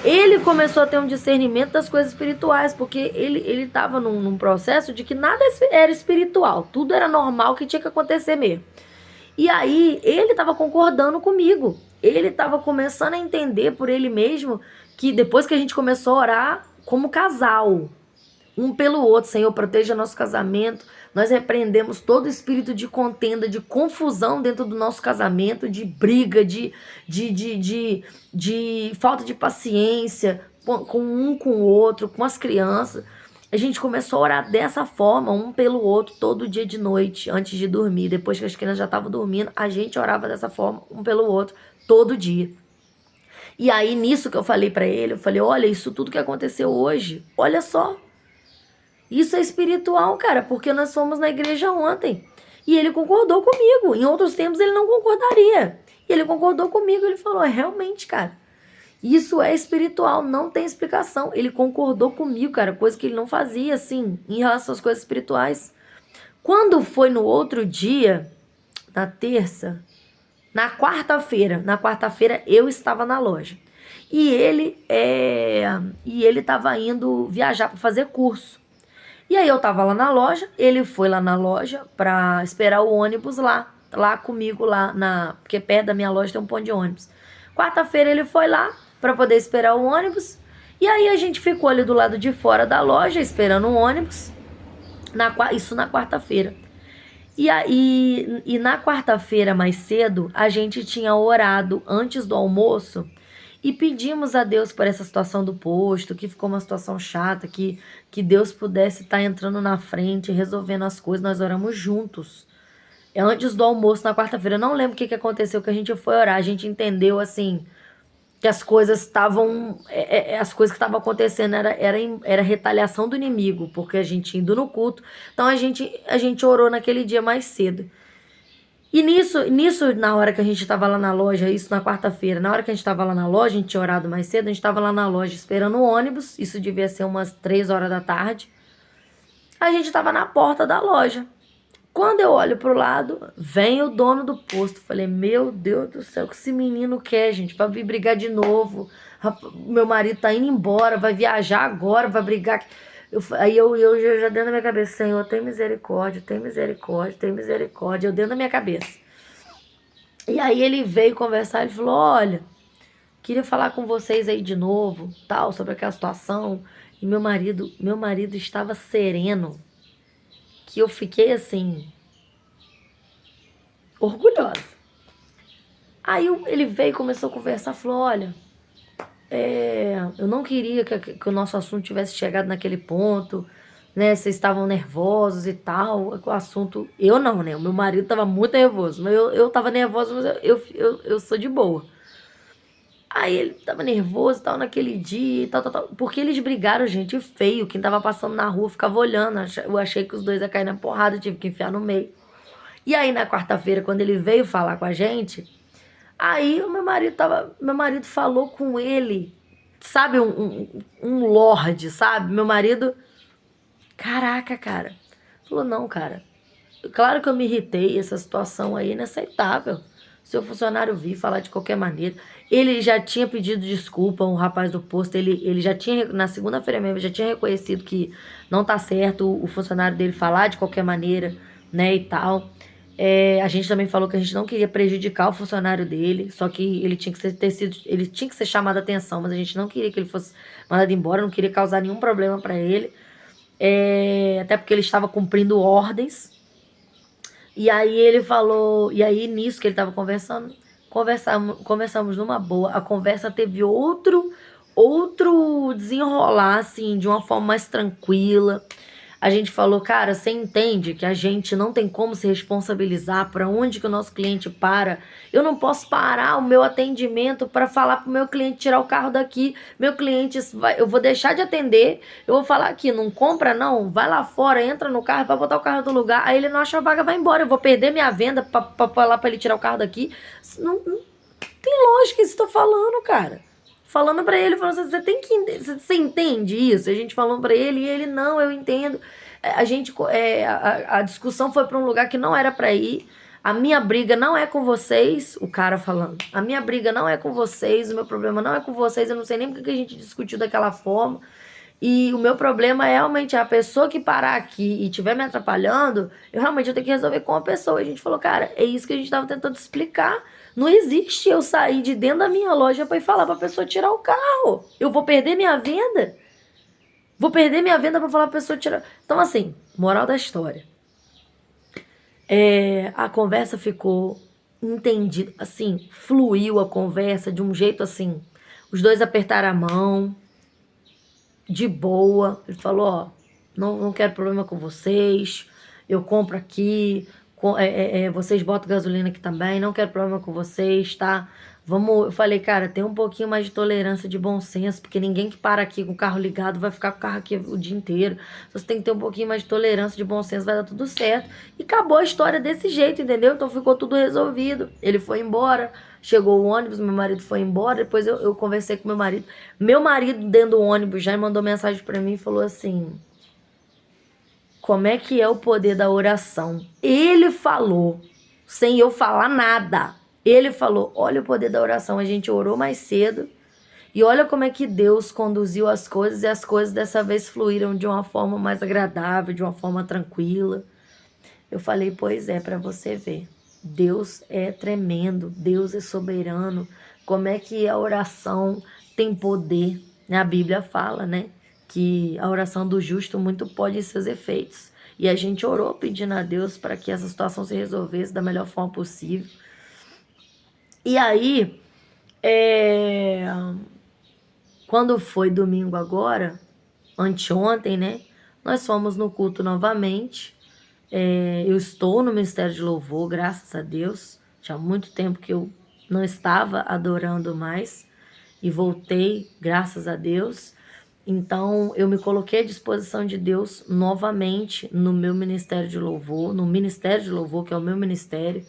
ele começou a ter um discernimento das coisas espirituais, porque ele estava num processo de que nada era espiritual. Tudo era normal, que tinha que acontecer mesmo. E aí ele estava concordando comigo. Ele estava começando a entender por ele mesmo que depois que a gente começou a orar como casal, um pelo outro, Senhor, proteja nosso casamento. Nós repreendemos todo espírito de contenda, de confusão dentro do nosso casamento, de briga, de falta de paciência com um com o outro, com as crianças. A gente começou a orar dessa forma, um pelo outro, todo dia de noite, antes de dormir. Depois que as crianças já estavam dormindo, a gente orava dessa forma, um pelo outro, todo dia. E aí, nisso que eu falei pra ele, eu falei, olha, isso tudo que aconteceu hoje, olha só. Isso é espiritual, cara, porque nós fomos na igreja ontem. E ele concordou comigo. Em outros tempos ele não concordaria. E ele concordou comigo, ele falou, realmente, cara, isso é espiritual, não tem explicação. Ele concordou comigo, cara, coisa que ele não fazia, assim, em relação às coisas espirituais. Quando foi no outro dia, na terça, na quarta-feira eu estava na loja. E ele estava indo viajar para fazer curso. E aí eu tava lá na loja, ele foi lá na loja pra esperar o ônibus lá comigo, porque perto da minha loja tem um ponto de ônibus. Quarta-feira ele foi lá pra poder esperar o ônibus, e aí a gente ficou ali do lado de fora da loja esperando o ônibus, isso na quarta-feira. E na quarta-feira mais cedo, a gente tinha orado antes do almoço, e pedimos a Deus por essa situação do posto, que ficou uma situação chata, que Deus pudesse estar entrando na frente, resolvendo as coisas. Nós oramos juntos. Antes do almoço, na quarta-feira, eu não lembro o que aconteceu, que a gente foi orar. A gente entendeu, assim, que as coisas estavam... as coisas que estavam acontecendo era retaliação do inimigo, porque a gente indo no culto. Então, a gente orou naquele dia mais cedo. E nisso, na hora que a gente tava lá na loja, isso na quarta-feira, na hora que a gente tava lá na loja, a gente tinha orado mais cedo, a gente tava lá na loja esperando o ônibus, isso devia ser umas 3 horas da tarde. A gente tava na porta da loja. Quando eu olho pro lado, vem o dono do posto. Falei, meu Deus do céu, o que esse menino quer, gente? Pra vir brigar de novo. Meu marido tá indo embora, vai viajar agora, vai brigar. Aí eu já dentro da minha cabeça, Senhor, tem misericórdia, tem misericórdia, tem misericórdia. Eu dentro da minha cabeça. E aí ele veio conversar, ele falou, olha, queria falar com vocês aí de novo, tal, sobre aquela situação. E meu marido estava sereno, que eu fiquei assim, orgulhosa. Aí ele veio e começou a conversar, falou, olha, eu não queria que o nosso assunto tivesse chegado naquele ponto, né? Vocês estavam nervosos e tal. O assunto. Eu não, né? O meu marido tava muito nervoso. Mas eu tava nervosa, mas eu sou de boa. Aí ele tava nervoso e tal naquele dia e tal. Porque eles brigaram, gente, feio. Quem tava passando na rua ficava olhando. Eu achei que os dois iam cair na porrada, tive que enfiar no meio. E aí na quarta-feira, quando ele veio falar com a gente. Aí o meu marido falou com ele, sabe, um lorde, sabe? Meu marido, caraca, cara. Falou, não, cara, claro que eu me irritei, essa situação aí é inaceitável. Seu funcionário vir falar de qualquer maneira. Ele já tinha pedido desculpa, um rapaz do posto, ele já tinha, na segunda-feira mesmo, já tinha reconhecido que não tá certo o funcionário dele falar de qualquer maneira, né, e tal. A gente também falou que a gente não queria prejudicar o funcionário dele, só que ele tinha que ser chamado a atenção, mas a gente não queria que ele fosse mandado embora, não queria causar nenhum problema para ele, até porque ele estava cumprindo ordens. E aí ele falou, e aí nisso que ele estava conversamos numa boa, a conversa teve outro desenrolar, assim, de uma forma mais tranquila. A gente falou, cara, você entende que a gente não tem como se responsabilizar para onde que o nosso cliente para. Eu não posso parar o meu atendimento para falar pro meu cliente tirar o carro daqui. Meu cliente, eu vou deixar de atender, eu vou falar aqui, não compra não, vai lá fora, entra no carro, vai botar o carro do lugar, aí ele não acha a vaga, vai embora. Eu vou perder minha venda para falar para ele tirar o carro daqui. Não tem lógica isso que eu tô falando, cara. Falando pra ele, falando assim, você tem que você entende isso? A gente falando pra ele, e ele, não, eu entendo. A discussão foi pra um lugar que não era pra ir. A minha briga não é com vocês, o cara falando. A minha briga não é com vocês, o meu problema não é com vocês, eu não sei nem porque que a gente discutiu daquela forma. E o meu problema é realmente a pessoa que parar aqui e estiver me atrapalhando, eu tenho que resolver com a pessoa. E a gente falou, cara, é isso que a gente estava tentando explicar. Não existe eu sair de dentro da minha loja para ir falar para a pessoa tirar o carro. Eu vou perder minha venda? Vou perder minha venda para falar para a pessoa tirar. Então, assim, moral da história. A conversa ficou entendida, assim, fluiu a conversa de um jeito assim. Os dois apertaram a mão de boa. Ele falou, ó, não quero problema com vocês, eu compro aqui, vocês botam gasolina aqui também, não quero problema com vocês, tá? Eu falei, cara, tem um pouquinho mais de tolerância, de bom senso, porque ninguém que para aqui com o carro ligado vai ficar com o carro aqui o dia inteiro. Você tem que ter um pouquinho mais de tolerância, de bom senso, vai dar tudo certo. E acabou a história desse jeito, entendeu? Então ficou tudo resolvido. Ele foi embora, chegou o ônibus, meu marido foi embora, depois eu conversei com meu marido. Meu marido, dentro do ônibus, já mandou mensagem pra mim e falou assim, como é que é o poder da oração? Ele falou, sem eu falar nada. Ele falou, olha o poder da oração, a gente orou mais cedo e olha como é que Deus conduziu as coisas e as coisas dessa vez fluíram de uma forma mais agradável, de uma forma tranquila. Eu falei, pois é, para você ver. Deus é tremendo, Deus é soberano. Como é que a oração tem poder? A Bíblia fala, né? Que a oração do justo muito pode seus efeitos. E a gente orou pedindo a Deus para que essa situação se resolvesse da melhor forma possível. E aí, quando foi domingo agora, anteontem, né? Nós fomos no culto novamente. Eu estou no Ministério de Louvor, graças a Deus. Tinha muito tempo que eu não estava adorando mais. E voltei, graças a Deus. Então, eu me coloquei à disposição de Deus novamente no meu Ministério de Louvor, no Ministério de Louvor, que é o meu ministério.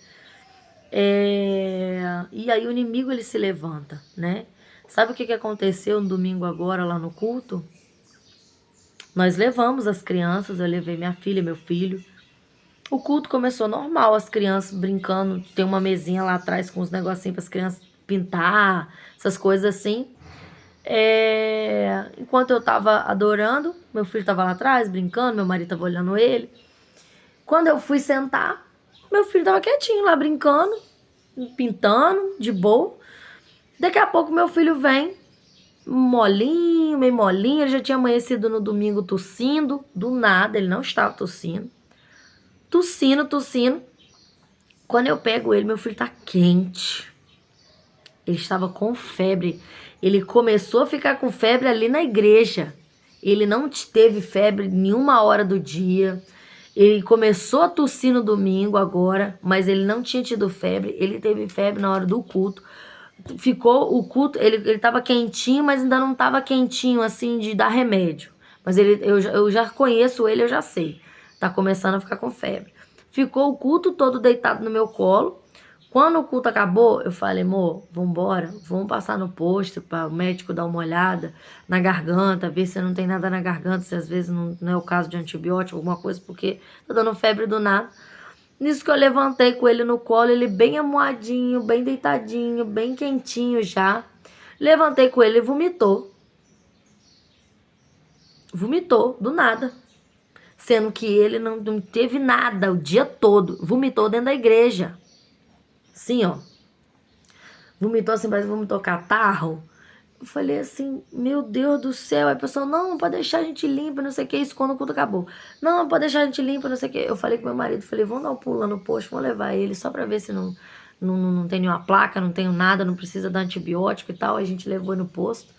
E aí o inimigo ele se levanta, né? Sabe o que aconteceu no domingo agora lá no culto? Nós levamos as crianças, eu levei minha filha, meu filho. O culto começou normal, as crianças brincando, tem uma mesinha lá atrás com uns negocinhos para as crianças pintar, essas coisas assim. Enquanto eu tava adorando, meu filho tava lá atrás brincando, meu marido tava olhando ele. Quando eu fui sentar, meu filho tava quietinho lá brincando, pintando, de boa. Daqui a pouco meu filho vem, molinho, meio molinho. Ele já tinha amanhecido no domingo tossindo, do nada, ele não estava tossindo. Tossindo. Quando eu pego ele, meu filho tá quente. Ele estava com febre. Ele começou a ficar com febre ali na igreja. Ele não teve febre nenhuma hora do dia. Ele começou a tossir no domingo agora, mas ele não tinha tido febre. Ele teve febre na hora do culto. Ficou o culto, ele tava quentinho, mas ainda não tava quentinho assim de dar remédio. Mas eu já conheço ele, eu já sei. Tá começando a ficar com febre. Ficou o culto todo deitado no meu colo. Quando o culto acabou, eu falei, amor, vambora, vamos passar no posto para o médico dar uma olhada na garganta, ver se não tem nada na garganta, se às vezes não é o caso de antibiótico, alguma coisa, porque tá dando febre do nada. Nisso que eu levantei com ele no colo, ele bem amuadinho, bem deitadinho, bem quentinho já. Levantei com ele e vomitou. Vomitou, do nada. Sendo que ele não teve nada o dia todo. Vomitou dentro da igreja. Assim, ó. Vomitou assim, parece que vomitou catarro. Eu falei assim, meu Deus do céu. Aí a pessoa, não, pode deixar a gente limpa, não sei o que. Isso quando o culto acabou. Não, pode deixar a gente limpa, não sei o que. Eu falei com meu marido, falei, vamos dar um pulo lá no posto, vamos levar ele só pra ver se não tem nenhuma placa, não tenho nada, não precisa dar antibiótico e tal. Aí a gente levou no posto.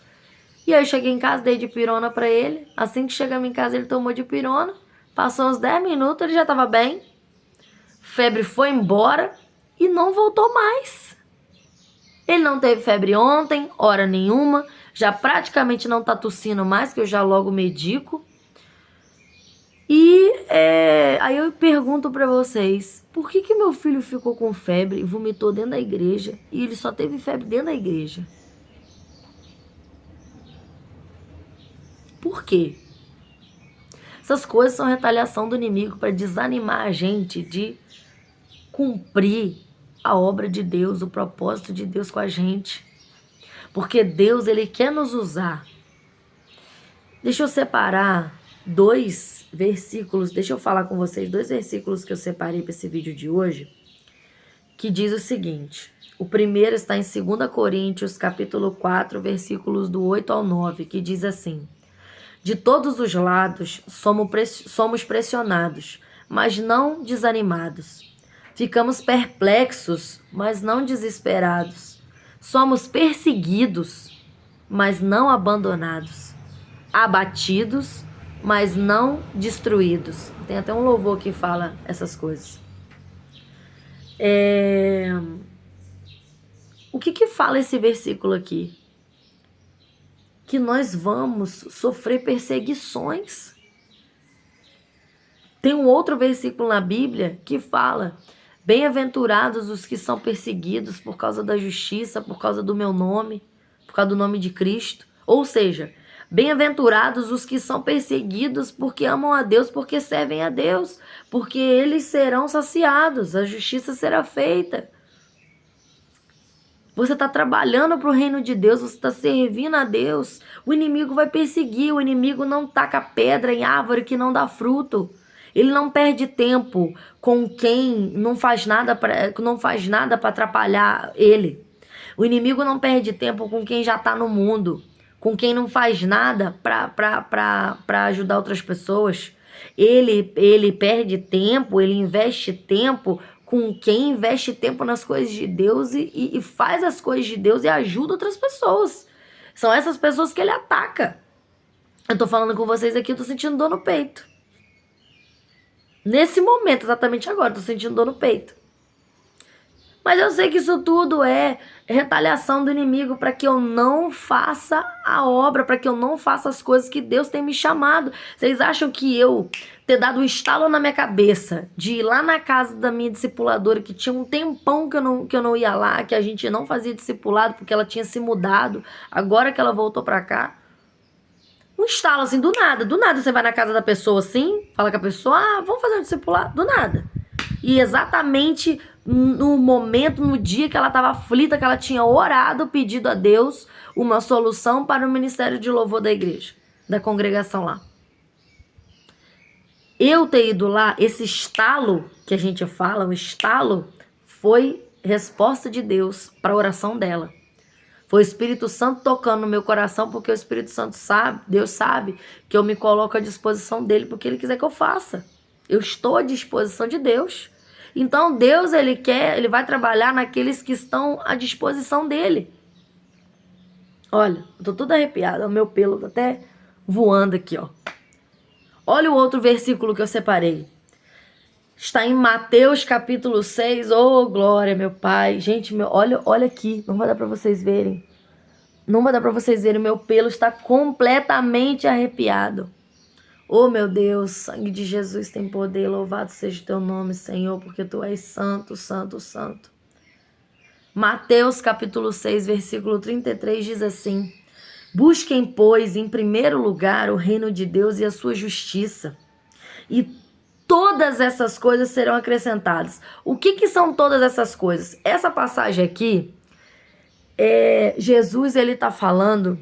E aí eu cheguei em casa, dei de pirona pra ele. Assim que chegamos em casa, ele tomou de pirona. Passou uns 10 minutos, ele já estava bem. Febre foi embora e não voltou mais. Ele não teve febre ontem, hora nenhuma. Já praticamente não tá tossindo mais, que eu já logo medico. E aí eu pergunto pra vocês, por que meu filho ficou com febre e vomitou dentro da igreja e ele só teve febre dentro da igreja? Por quê? Essas coisas são retaliação do inimigo para desanimar a gente de cumprir a obra de Deus, o propósito de Deus com a gente. Porque Deus, ele quer nos usar. Deixa eu separar 2 versículos, deixa eu falar com vocês 2 versículos que eu separei para esse vídeo de hoje, que diz o seguinte. O primeiro está em 2 Coríntios, capítulo 4, versículos do 8 ao 9, que diz assim: de todos os lados somos pressionados, mas não desanimados. Ficamos perplexos, mas não desesperados. Somos perseguidos, mas não abandonados. Abatidos, mas não destruídos. Tem até um louvor que fala essas coisas. O que fala esse versículo aqui? Que nós vamos sofrer perseguições. Tem um outro versículo na Bíblia que fala: bem-aventurados os que são perseguidos por causa da justiça, por causa do meu nome, por causa do nome de Cristo. Ou seja, bem-aventurados os que são perseguidos porque amam a Deus, porque servem a Deus, porque eles serão saciados, a justiça será feita. Você está trabalhando para o reino de Deus, você está servindo a Deus. O inimigo vai perseguir, o inimigo não taca pedra em árvore que não dá fruto. Ele não perde tempo com quem não faz nada para atrapalhar ele. O inimigo não perde tempo com quem já está no mundo, com quem não faz nada para ajudar outras pessoas. Ele perde tempo, ele investe tempo com quem investe tempo nas coisas de Deus e faz as coisas de Deus e ajuda outras pessoas. São essas pessoas que ele ataca. Eu tô falando com vocês aqui, eu tô sentindo dor no peito. Nesse momento, exatamente agora, tô sentindo dor no peito. Mas eu sei que isso tudo é retaliação do inimigo para que eu não faça a obra, para que eu não faça as coisas que Deus tem me chamado. Vocês acham que eu ter dado um estalo na minha cabeça de ir lá na casa da minha discipuladora, que tinha um tempão que eu não ia lá, que a gente não fazia discipulado porque ela tinha se mudado, agora que ela voltou para cá? Um estalo assim, do nada você vai na casa da pessoa assim, fala com a pessoa, vamos fazer um discipulado, do nada. E exatamente no momento, no dia que ela estava aflita, que ela tinha orado, pedido a Deus uma solução para o ministério de louvor da igreja, da congregação lá. Eu ter ido lá, esse estalo que a gente fala, um estalo, foi resposta de Deus para a oração dela. Foi o Espírito Santo tocando no meu coração, porque o Espírito Santo sabe, Deus sabe, que eu me coloco à disposição dele, porque ele quiser que eu faça. Eu estou à disposição de Deus. Então Deus, ele vai trabalhar naqueles que estão à disposição dele. Olha, eu tô toda arrepiada, o meu pelo tá até voando aqui, ó. Olha o outro versículo que eu separei. Está em Mateus capítulo 6. Oh, glória, meu Pai. Gente, olha aqui. Não vai dar para vocês verem. Não vai dar para vocês verem. Meu pelo está completamente arrepiado. Oh, meu Deus. Sangue de Jesus tem poder. Louvado seja o teu nome, Senhor, porque tu és santo, santo, santo. Mateus capítulo 6, versículo 33 diz assim: busquem, pois, em primeiro lugar o reino de Deus e a sua justiça, e todas essas coisas serão acrescentadas. O que são todas essas coisas? Essa passagem aqui, Jesus, ele está falando,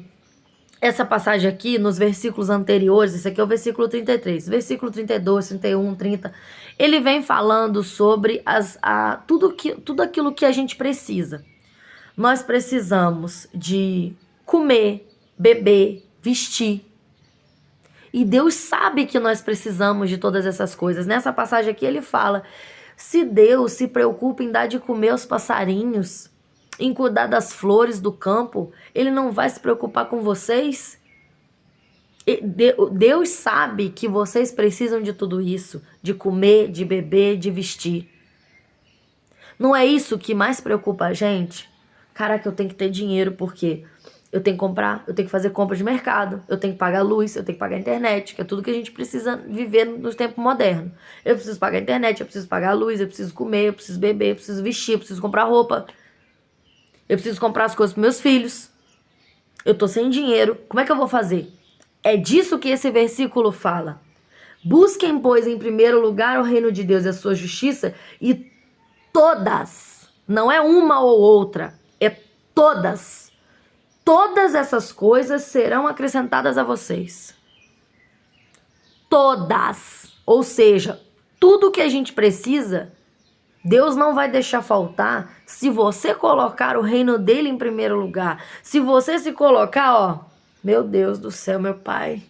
essa passagem aqui, nos versículos anteriores, esse aqui é o versículo 33, versículo 32, 31, 30, ele vem falando sobre tudo aquilo que a gente precisa. Nós precisamos de comer, beber, vestir. E Deus sabe que nós precisamos de todas essas coisas. Nessa passagem aqui ele fala: se Deus se preocupa em dar de comer aos passarinhos, em cuidar das flores do campo, ele não vai se preocupar com vocês? Deus sabe que vocês precisam de tudo isso, de comer, de beber, de vestir. Não é isso que mais preocupa a gente? Caraca, eu tenho que ter dinheiro porque eu tenho que comprar, eu tenho que fazer compra de mercado, eu tenho que pagar luz, eu tenho que pagar a internet, que é tudo que a gente precisa viver no tempo moderno. Eu preciso pagar a internet, eu preciso pagar a luz, eu preciso comer, eu preciso beber, eu preciso vestir, eu preciso comprar roupa, eu preciso comprar as coisas para meus filhos. Eu tô sem dinheiro, como é que eu vou fazer? É disso que esse versículo fala. Busquem, pois, em primeiro lugar o reino de Deus e a sua justiça, e todas, não é uma ou outra, é todas essas coisas serão acrescentadas a vocês. Todas. Ou seja, tudo que a gente precisa, Deus não vai deixar faltar se você colocar o reino dele em primeiro lugar. Se você se colocar, ó, meu Deus do céu, meu Pai.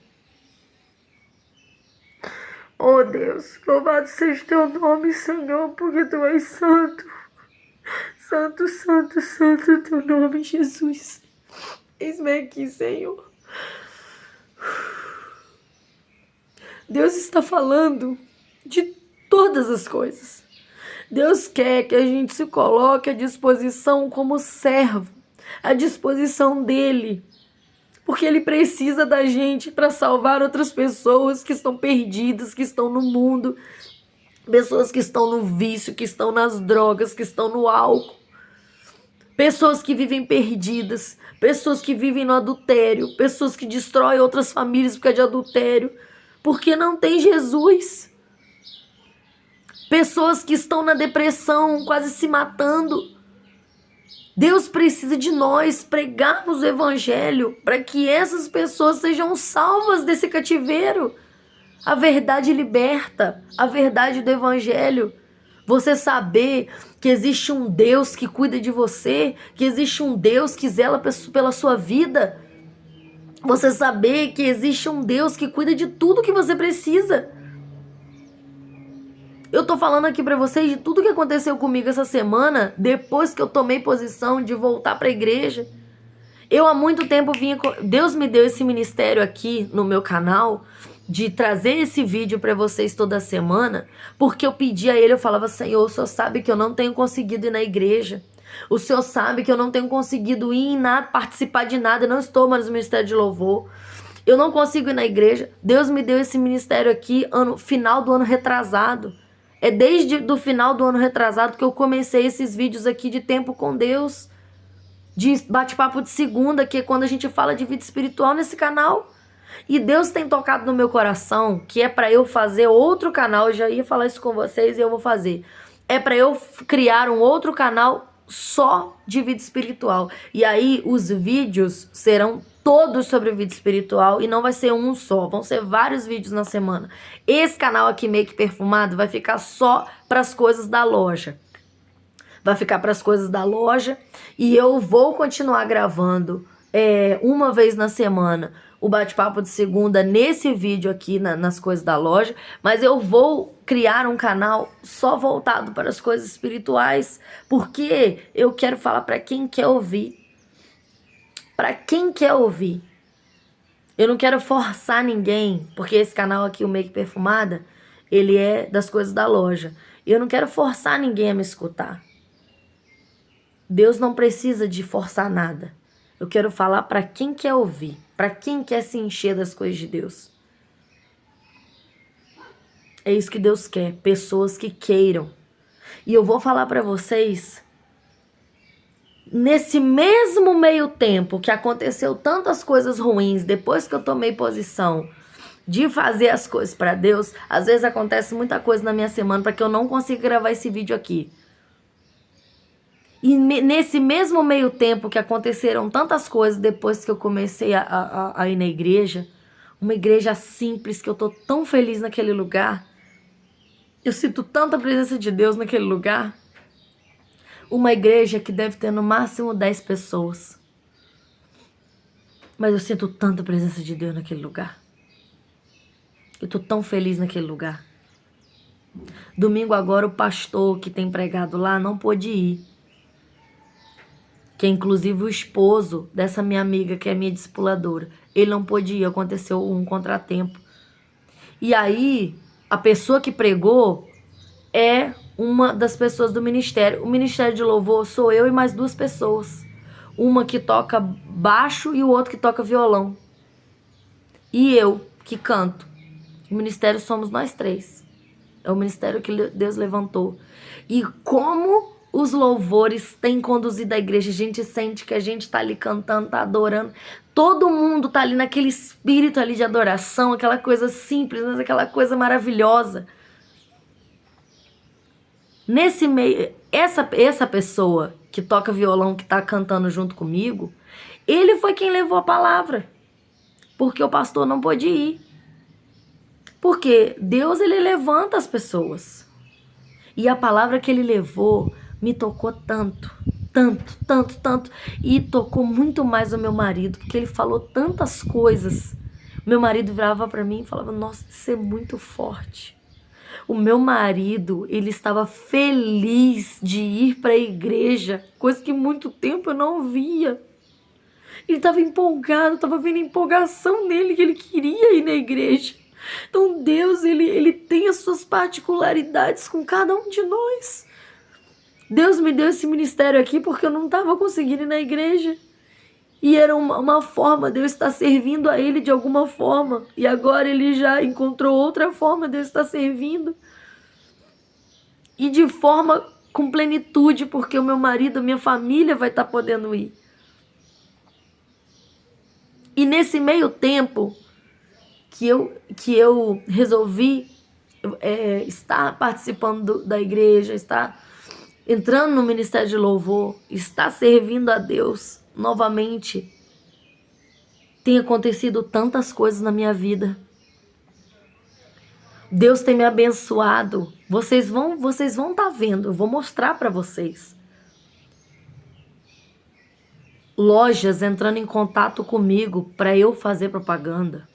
Oh Deus, louvado seja teu nome, Senhor, porque tu és santo. Santo, santo, santo é teu nome, Jesus. Eis-me aqui, Senhor. Deus está falando de todas as coisas. Deus quer que a gente se coloque à disposição como servo, à disposição dele. Porque ele precisa da gente para salvar outras pessoas que estão perdidas, que estão no mundo. Pessoas que estão no vício, que estão nas drogas, que estão no álcool. Pessoas que vivem perdidas. Pessoas que vivem no adultério. Pessoas que destroem outras famílias por causa de adultério. Porque não tem Jesus. Pessoas que estão na depressão, quase se matando. Deus precisa de nós pregarmos o evangelho para que essas pessoas sejam salvas desse cativeiro. A verdade liberta, a verdade do evangelho. Você saber que existe um Deus que cuida de você, que existe um Deus que zela pela sua vida. Você saber que existe um Deus que cuida de tudo que você precisa. Eu tô falando aqui pra vocês de tudo que aconteceu comigo essa semana, depois que eu tomei posição de voltar pra igreja. Eu há muito tempo Deus me deu esse ministério aqui no meu canal, de trazer esse vídeo pra vocês toda semana, porque eu pedi a ele, eu falava, Senhor, o Senhor sabe que eu não tenho conseguido ir na igreja. O Senhor sabe que eu não tenho conseguido ir em nada, participar de nada, eu não estou mais no ministério de louvor. Eu não consigo ir na igreja. Deus me deu esse ministério aqui, final do ano retrasado. É desde o final do ano retrasado que eu comecei esses vídeos aqui de tempo com Deus, de bate-papo de segunda, que é quando a gente fala de vida espiritual nesse canal. E Deus tem tocado no meu coração que é para eu fazer outro canal. Eu já ia falar isso com vocês e eu vou fazer. É para eu criar um outro canal só de vida espiritual. E aí os vídeos serão todos sobre vida espiritual e não vai ser um só, vão ser vários vídeos na semana. Esse canal aqui, Make Perfumado, vai ficar só para as coisas da loja. Vai ficar para as coisas da loja e eu vou continuar gravando uma vez na semana o bate-papo de segunda nesse vídeo aqui nas coisas da loja, mas eu vou criar um canal só voltado para as coisas espirituais, porque eu quero falar para quem quer ouvir. Para quem quer ouvir. Eu não quero forçar ninguém, porque esse canal aqui, o Make Perfumada, ele é das coisas da loja. Eu não quero forçar ninguém a me escutar. Deus não precisa de forçar nada. Eu quero falar para quem quer ouvir, para quem quer se encher das coisas de Deus. É isso que Deus quer, pessoas que queiram. E eu vou falar para vocês, nesse mesmo meio tempo que aconteceu tantas coisas ruins, depois que eu tomei posição de fazer as coisas para Deus, às vezes acontece muita coisa na minha semana para que eu não consiga gravar esse vídeo aqui. E nesse mesmo meio tempo que aconteceram tantas coisas depois que eu comecei a ir na igreja, uma igreja simples, que eu tô tão feliz naquele lugar, eu sinto tanta presença de Deus naquele lugar. Uma igreja que deve ter no máximo 10 pessoas. Mas eu sinto tanta presença de Deus naquele lugar. Eu tô tão feliz naquele lugar. Domingo agora o pastor que tem pregado lá não pôde ir. que é inclusive o esposo dessa minha amiga, que é minha discipuladora. Ele não pôde ir, aconteceu um contratempo. E aí, a pessoa que pregou é uma das pessoas do ministério. O ministério de louvor sou eu e mais 2 pessoas. Uma que toca baixo e o outro que toca violão. E eu, que canto. O ministério somos nós 3. É o ministério que Deus levantou. E como os louvores têm conduzido a igreja, a gente sente que a gente tá ali cantando, tá adorando. Todo mundo tá ali naquele espírito ali de adoração, aquela coisa simples, mas aquela coisa maravilhosa. Nesse meio, essa pessoa que toca violão, que tá cantando junto comigo, ele foi quem levou a palavra. Porque o pastor não pôde ir. Porque Deus, ele levanta as pessoas. E a palavra que ele levou me tocou tanto, tanto, tanto, tanto. E tocou muito mais o meu marido, porque ele falou tantas coisas. Meu marido virava para mim e falava, nossa, isso é muito forte. O meu marido, ele estava feliz de ir para a igreja, coisa que muito tempo eu não via. Ele estava empolgado, estava vendo a empolgação dele, que ele queria ir na igreja. Então Deus, ele tem as suas particularidades com cada um de nós. Deus me deu esse ministério aqui porque eu não estava conseguindo ir na igreja. E era uma forma de eu estar servindo a Ele de alguma forma. E agora Ele já encontrou outra forma de eu estar servindo. E de forma com plenitude, porque o meu marido, a minha família vai estar podendo ir. E nesse meio tempo que eu resolvi estar participando da igreja, estar entrando no ministério de louvor, estar servindo a Deus novamente, tem acontecido tantas coisas na minha vida. Deus tem me abençoado. Vocês vão estar vendo, eu vou mostrar para vocês. Lojas entrando em contato comigo para eu fazer propaganda.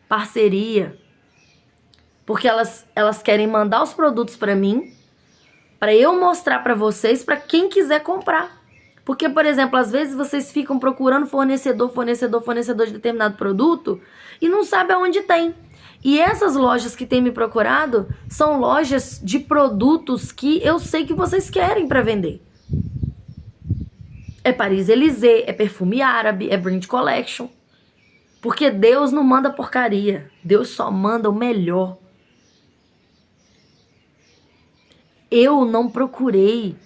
Parceria. Porque elas querem mandar os produtos para mim, para eu mostrar para vocês, para quem quiser comprar. Porque, por exemplo, às vezes vocês ficam procurando fornecedor de determinado produto e não sabem aonde tem. E essas lojas que têm me procurado são lojas de produtos que eu sei que vocês querem para vender. É Paris-Élysée, é perfume árabe, é brand collection. Porque Deus não manda porcaria. Deus só manda o melhor. Eu não procurei.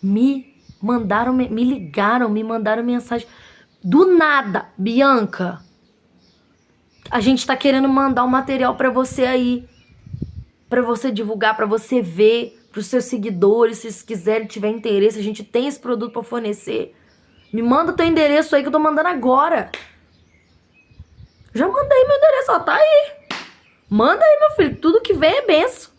Me ligaram, me mandaram mensagem. Do nada, Bianca, a gente tá querendo mandar um material pra você aí. Pra você divulgar, pra você ver, pros seus seguidores, se eles quiserem, tiver interesse, a gente tem esse produto pra fornecer. Me manda o teu endereço aí que eu tô mandando agora. Já mandei meu endereço, ó, tá aí. Manda aí, meu filho, tudo que vem é benção.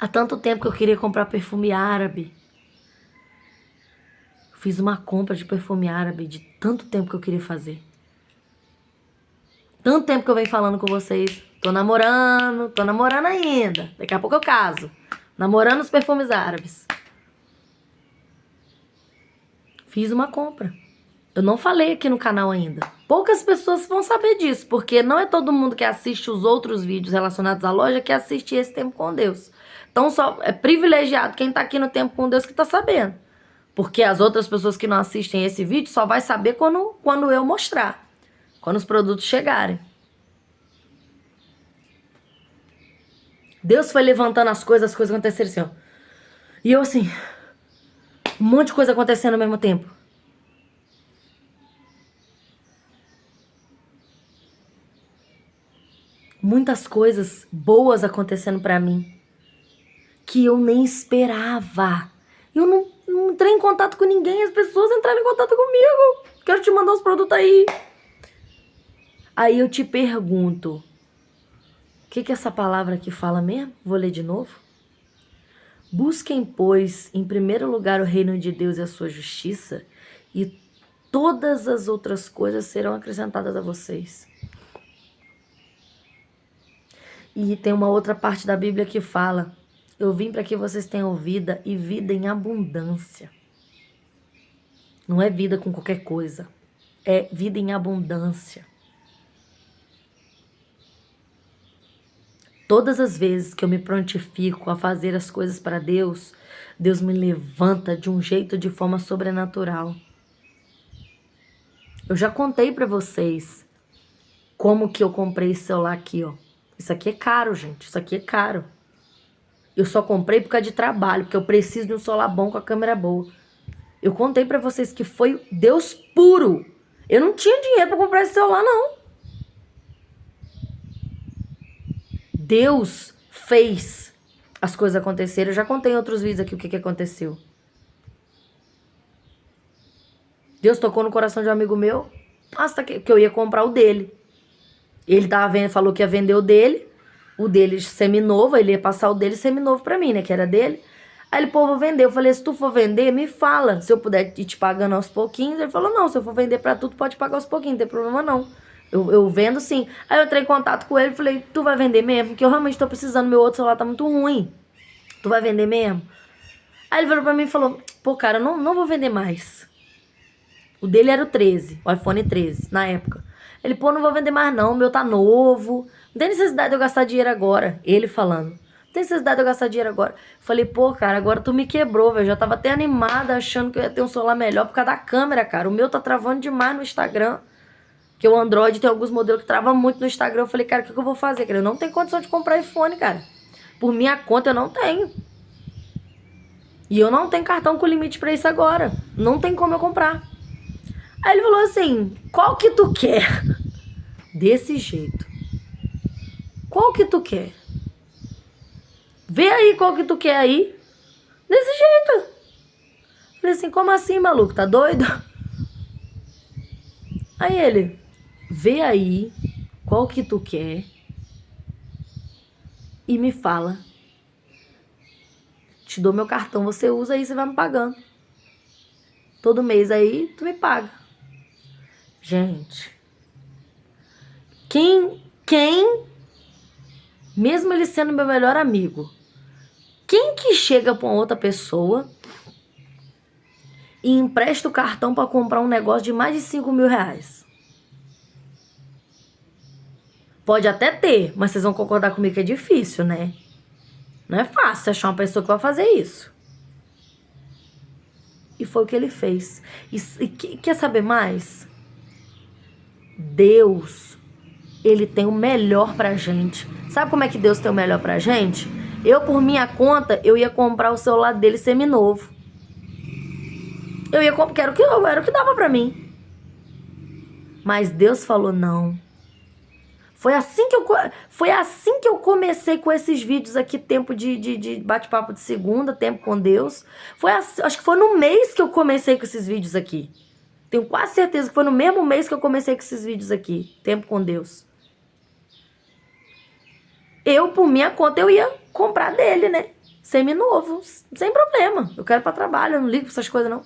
Há tanto tempo que eu queria comprar perfume árabe. Fiz uma compra de perfume árabe de tanto tempo que eu queria fazer. Tanto tempo que eu venho falando com vocês. Tô namorando ainda. Daqui a pouco eu caso. Namorando os perfumes árabes. Fiz uma compra. Eu não falei aqui no canal ainda. Poucas pessoas vão saber disso, porque não é todo mundo que assiste os outros vídeos relacionados à loja que assiste esse Tempo com Deus. Então só é privilegiado quem tá aqui no Tempo com Deus que tá sabendo. Porque as outras pessoas que não assistem esse vídeo só vai saber quando eu mostrar. Quando os produtos chegarem. Deus foi levantando as coisas aconteceram assim, ó. E eu assim, um monte de coisa acontecendo ao mesmo tempo. Muitas coisas boas acontecendo pra mim. Que eu nem esperava. Eu não entrei em contato com ninguém, as pessoas entraram em contato comigo. Quero te mandar os produtos aí. Aí eu te pergunto, o que essa palavra aqui fala mesmo? Vou ler de novo. Busquem, pois, em primeiro lugar o reino de Deus e a sua justiça, e todas as outras coisas serão acrescentadas a vocês. E tem uma outra parte da Bíblia que fala, Eu vim para que vocês tenham vida e vida em abundância. Não é vida com qualquer coisa. É vida em abundância. Todas as vezes que eu me prontifico a fazer as coisas para Deus, Deus me levanta de um jeito, de forma sobrenatural. Eu já contei para vocês como que eu comprei esse celular aqui, ó. Isso aqui é caro, gente. Isso aqui é caro. Eu só comprei por causa de trabalho, porque eu preciso de um celular bom com a câmera boa. Eu contei pra vocês que foi Deus puro. Eu não tinha dinheiro pra comprar esse celular, não. Deus fez as coisas acontecerem. Eu já contei em outros vídeos aqui o que aconteceu. Deus tocou no coração de um amigo meu. Nossa, que eu ia comprar o dele. Ele falou que ia vender o dele seminovo, ele ia passar o dele seminovo pra mim, né, que era dele. Aí ele, pô, vou vender. Eu falei, se tu for vender, me fala, se eu puder ir te pagando aos pouquinhos. Ele falou, não, se eu for vender pra tu, tu pode pagar aos pouquinhos, não tem problema não. Eu vendo sim. Aí eu entrei em contato com ele e falei, tu vai vender mesmo? Porque eu realmente tô precisando, meu outro celular tá muito ruim. Tu vai vender mesmo? Aí ele virou pra mim e falou, pô, cara, eu não vou vender mais. O dele era o 13, o iPhone 13, na época. Ele, pô, não vou vender mais não, o meu tá novo. Não tem necessidade de eu gastar dinheiro agora. Ele falando. Não tem necessidade de eu gastar dinheiro agora. Falei, pô, cara, agora tu me quebrou, velho. Já tava até animada, achando que eu ia ter um celular melhor por causa da câmera, cara. O meu tá travando demais no Instagram. Porque o Android tem alguns modelos que travam muito no Instagram. Eu falei, cara, o que eu vou fazer? Cara, eu não tenho condição de comprar iPhone, cara. Por minha conta, eu não tenho. E eu não tenho cartão com limite pra isso agora. Não tem como eu comprar. Aí ele falou assim, qual que tu quer? Desse jeito. Qual que tu quer? Vê aí qual que tu quer aí. Desse jeito. Falei assim, como assim, maluco? Tá doido? Aí ele, vê aí qual que tu quer e me fala. Te dou meu cartão, você usa aí, você vai me pagando. Todo mês aí, tu me paga. Gente, quem, mesmo ele sendo meu melhor amigo, quem que chega pra uma outra pessoa e empresta o cartão pra comprar um negócio de mais de 5 mil reais? Pode até ter, mas vocês vão concordar comigo que é difícil, né? Não é fácil achar uma pessoa que vai fazer isso. E foi o que ele fez. E quer saber mais? Deus, ele tem o melhor pra gente. Sabe como é que Deus tem o melhor pra gente? Eu, por minha conta, eu ia comprar o celular dele seminovo. Eu ia comprar, era o que dava pra mim. Mas Deus falou não. Foi assim que eu comecei com esses vídeos aqui, tempo de bate-papo de segunda, tempo com Deus. Acho que foi no mês que eu comecei com esses vídeos aqui. Tenho quase certeza que foi no mesmo mês que eu comecei com esses vídeos aqui, tempo com Deus. Eu, por minha conta, eu ia comprar dele, né? Seminovo, sem problema. Eu quero pra trabalho, eu não ligo pra essas coisas, não.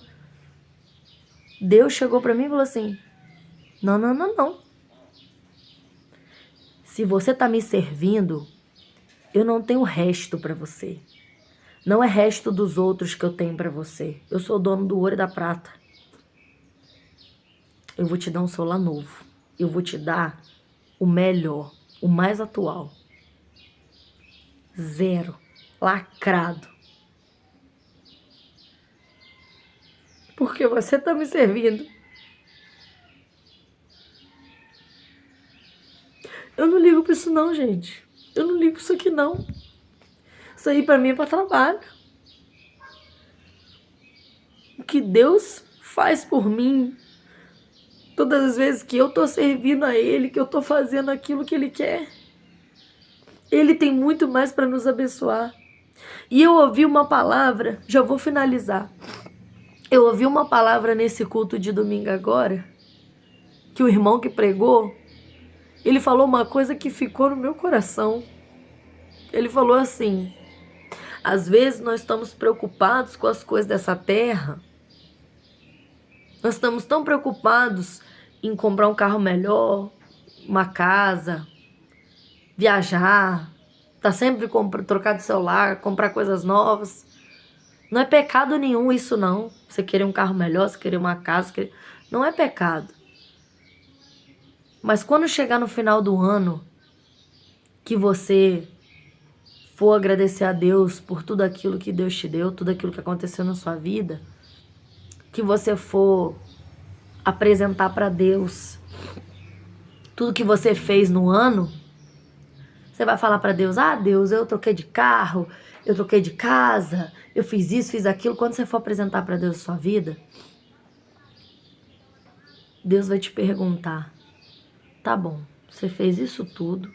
Deus chegou pra mim e falou assim, não, não, não, não. Se você tá me servindo, eu não tenho resto pra você. Não é resto dos outros que eu tenho pra você. Eu sou dono do ouro e da prata. Eu vou te dar um celular novo. Eu vou te dar o melhor, o mais atual. 0. Lacrado. Porque você tá me servindo. Eu não ligo pra isso não, gente. Eu não ligo pra isso aqui não. Isso aí pra mim é pra trabalho. O que Deus faz por mim, todas as vezes que eu tô servindo a Ele, que eu tô fazendo aquilo que Ele quer, Ele tem muito mais pra nos abençoar. E eu ouvi uma palavra, já vou finalizar. Eu ouvi uma palavra nesse culto de domingo agora, que o irmão que pregou, ele falou uma coisa que ficou no meu coração. Ele falou assim, às vezes nós estamos preocupados com as coisas dessa terra, nós estamos tão preocupados em comprar um carro melhor, uma casa, viajar, tá sempre trocar de celular, comprar coisas novas. Não é pecado nenhum isso não. Você querer um carro melhor, você querer uma casa, não é pecado. Mas quando chegar no final do ano, que você for agradecer a Deus por tudo aquilo que Deus te deu, tudo aquilo que aconteceu na sua vida, que você for apresentar para Deus tudo que você fez no ano, você vai falar para Deus: ah, Deus, eu troquei de carro, eu troquei de casa, eu fiz isso, fiz aquilo. Quando você for apresentar para Deus a sua vida, Deus vai te perguntar: tá bom, você fez isso tudo,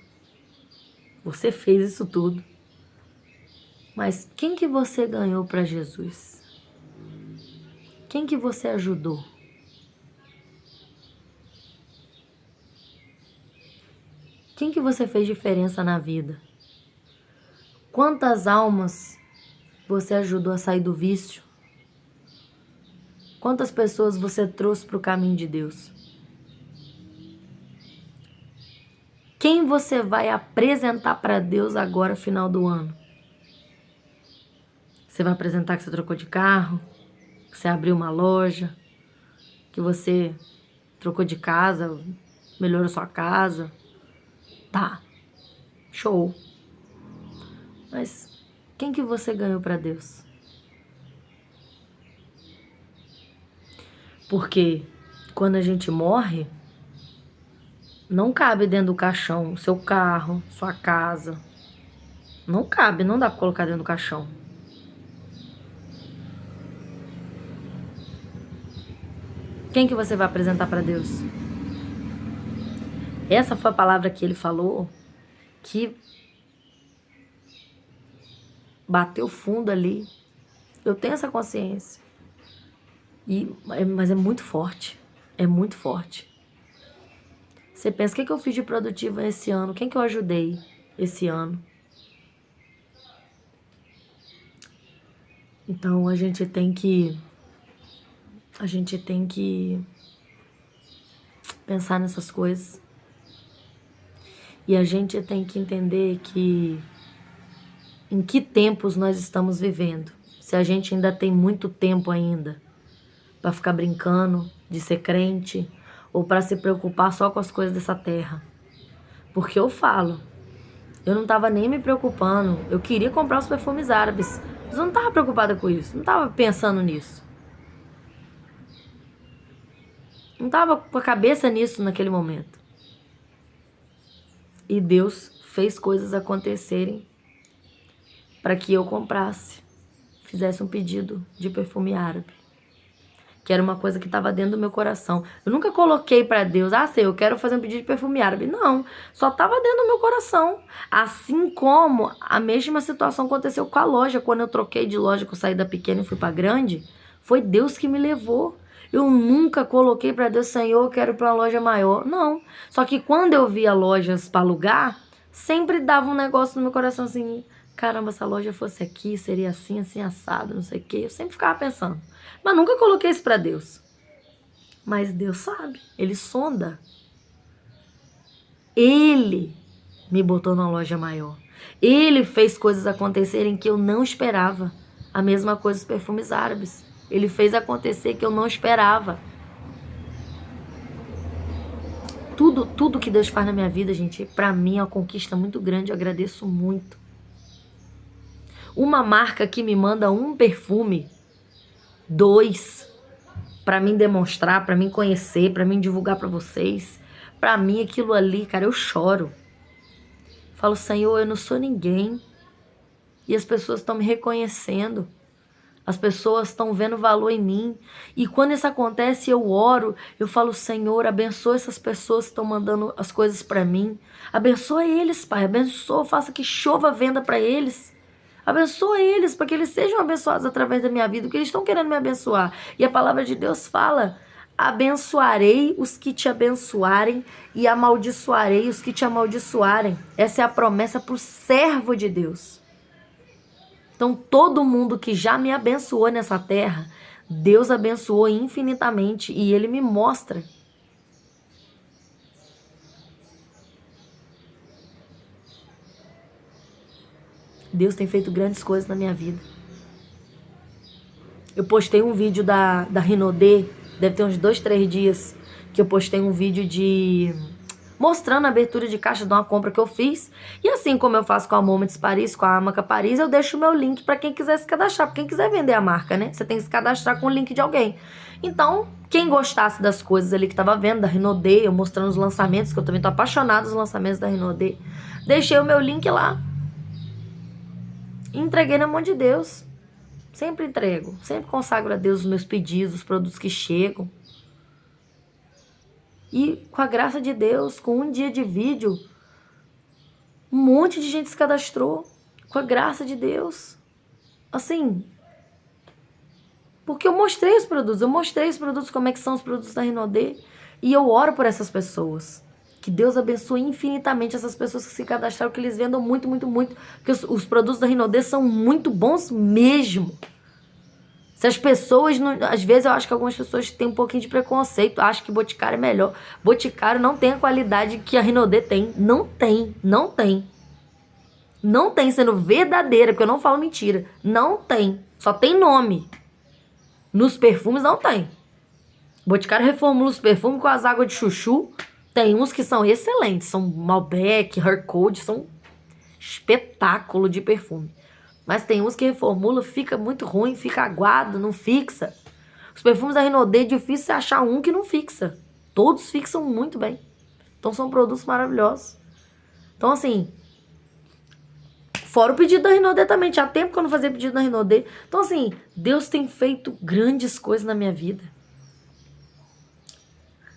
mas quem que você ganhou para Jesus? Quem que você ajudou? Quem que você fez diferença na vida? Quantas almas você ajudou a sair do vício? Quantas pessoas você trouxe para o caminho de Deus? Quem você vai apresentar para Deus agora, final do ano? Você vai apresentar que você trocou de carro, que você abriu uma loja, que você trocou de casa, melhorou sua casa. Tá, show. Mas quem que você ganhou para Deus? Porque quando a gente morre, não cabe dentro do caixão seu carro, sua casa. Não cabe, não dá para colocar dentro do caixão. Quem que você vai apresentar para Deus? Essa foi a palavra que ele falou que bateu fundo ali. Eu tenho essa consciência. Mas é muito forte. É muito forte. Você pensa, o que eu fiz de produtivo esse ano? Quem que eu ajudei esse ano? Então a gente tem que pensar nessas coisas. E a gente tem que entender que em que tempos nós estamos vivendo. Se a gente ainda tem muito tempo ainda para ficar brincando de ser crente ou para se preocupar só com as coisas dessa terra. Porque eu não estava nem me preocupando. Eu queria comprar os perfumes árabes, mas eu não estava preocupada com isso, não estava pensando nisso. Não estava com a cabeça nisso naquele momento. E Deus fez coisas acontecerem para que eu comprasse, fizesse um pedido de perfume árabe, que era uma coisa que estava dentro do meu coração. Eu nunca coloquei para Deus, eu quero fazer um pedido de perfume árabe. Não, só estava dentro do meu coração. Assim como a mesma situação aconteceu com a loja. Quando eu troquei de loja, que eu saí da pequena e fui para grande, foi Deus que me levou. Eu nunca coloquei para Deus: Senhor, eu quero ir para uma loja maior. Não. Só que quando eu via lojas para alugar, sempre dava um negócio no meu coração assim: caramba, se a loja fosse aqui, seria assim, assim, assado, não sei o quê. Eu sempre ficava pensando. Mas nunca coloquei isso para Deus. Mas Deus sabe, Ele sonda. Ele me botou numa loja maior. Ele fez coisas acontecerem que eu não esperava. A mesma coisa os perfumes árabes. Ele fez acontecer que eu não esperava. Tudo que Deus faz na minha vida, gente, pra mim é uma conquista muito grande. Eu agradeço muito. Uma marca que me manda um perfume, 2, pra mim demonstrar, pra mim conhecer, pra mim divulgar pra vocês. Pra mim aquilo ali, cara, eu choro. Falo: Senhor, eu não sou ninguém. E as pessoas estão me reconhecendo. As pessoas estão vendo valor em mim. E quando isso acontece, eu oro. Eu falo: Senhor, abençoa essas pessoas que estão mandando as coisas para mim. Abençoa eles, Pai. Abençoa, faça que chova venda para eles. Abençoa eles, para que eles sejam abençoados através da minha vida, porque eles estão querendo me abençoar. E a palavra de Deus fala: abençoarei os que te abençoarem e amaldiçoarei os que te amaldiçoarem. Essa é a promessa para o servo de Deus. Então, todo mundo que já me abençoou nessa terra, Deus abençoou infinitamente e Ele me mostra. Deus tem feito grandes coisas na minha vida. Eu postei um vídeo da Rinodê, deve ter uns 2, 3 dias, que eu postei um vídeo mostrando a abertura de caixa de uma compra que eu fiz. E assim como eu faço com a Moments Paris, com a Amaca Paris, eu deixo o meu link para quem quiser se cadastrar, para quem quiser vender a marca, né? Você tem que se cadastrar com o link de alguém. Então, quem gostasse das coisas ali que tava vendo, da Rinodê, eu mostrando os lançamentos, que eu também tô apaixonada dos lançamentos da Rinodê, deixei o meu link lá. E entreguei na mão de Deus. Sempre entrego, sempre consagro a Deus os meus pedidos, os produtos que chegam. E com a graça de Deus, com um dia de vídeo, um monte de gente se cadastrou. Com a graça de Deus. Assim, porque eu mostrei os produtos, como é que são os produtos da Rinodê. E eu oro por essas pessoas. Que Deus abençoe infinitamente essas pessoas que se cadastraram, que eles vendam muito, muito, muito. Porque os produtos da Rinodê são muito bons mesmo. Se as pessoas, às vezes eu acho que algumas pessoas têm um pouquinho de preconceito, acham que Boticário é melhor. Boticário não tem a qualidade que a Rinodê tem. Não tem, não tem. Não tem, sendo verdadeira, porque eu não falo mentira. Não tem, só tem nome. Nos perfumes não tem. Boticário reformula os perfumes com as águas de chuchu. Tem uns que são excelentes, são Malbec, Her Code, são espetáculo de perfume. Mas tem uns que reformula, fica muito ruim, fica aguado, não fixa. Os perfumes da Rinodê é difícil você achar um que não fixa. Todos fixam muito bem. Então são produtos maravilhosos. Então assim, fora o pedido da Rinodê também. Tinha tempo que eu não fazia pedido da Rinodê. Então assim, Deus tem feito grandes coisas na minha vida.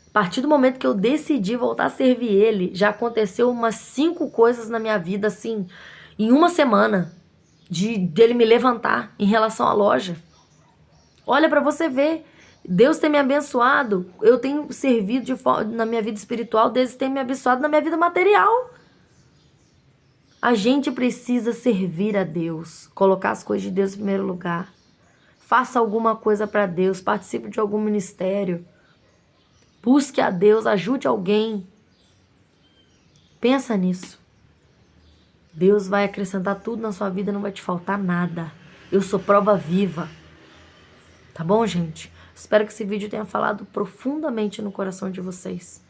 A partir do momento que eu decidi voltar a servir Ele, já aconteceu umas 5 coisas na minha vida, assim, em uma semana. Dele me levantar em relação à loja. Olha para você ver, Deus tem me abençoado, eu tenho servido na minha vida espiritual, Deus tem me abençoado na minha vida material. A gente precisa servir a Deus, colocar as coisas de Deus em primeiro lugar. Faça alguma coisa para Deus, participe de algum ministério, busque a Deus, ajude alguém. Pensa nisso. Deus vai acrescentar tudo na sua vida, não vai te faltar nada. Eu sou prova viva. Tá bom, gente? Espero que esse vídeo tenha falado profundamente no coração de vocês.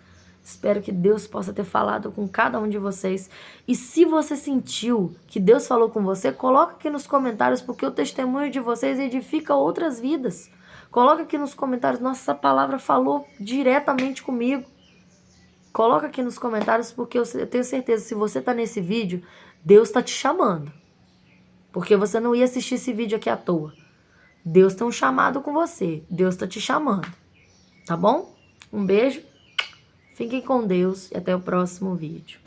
Espero que Deus possa ter falado com cada um de vocês. E se você sentiu que Deus falou com você, coloca aqui nos comentários, porque o testemunho de vocês edifica outras vidas. Coloca aqui nos comentários, nossa, essa palavra falou diretamente comigo. Coloca aqui nos comentários, porque eu tenho certeza, se você tá nesse vídeo, Deus tá te chamando. Porque você não ia assistir esse vídeo aqui à toa. Deus tem um chamado com você. Deus tá te chamando. Tá bom? Um beijo. Fiquem com Deus e até o próximo vídeo.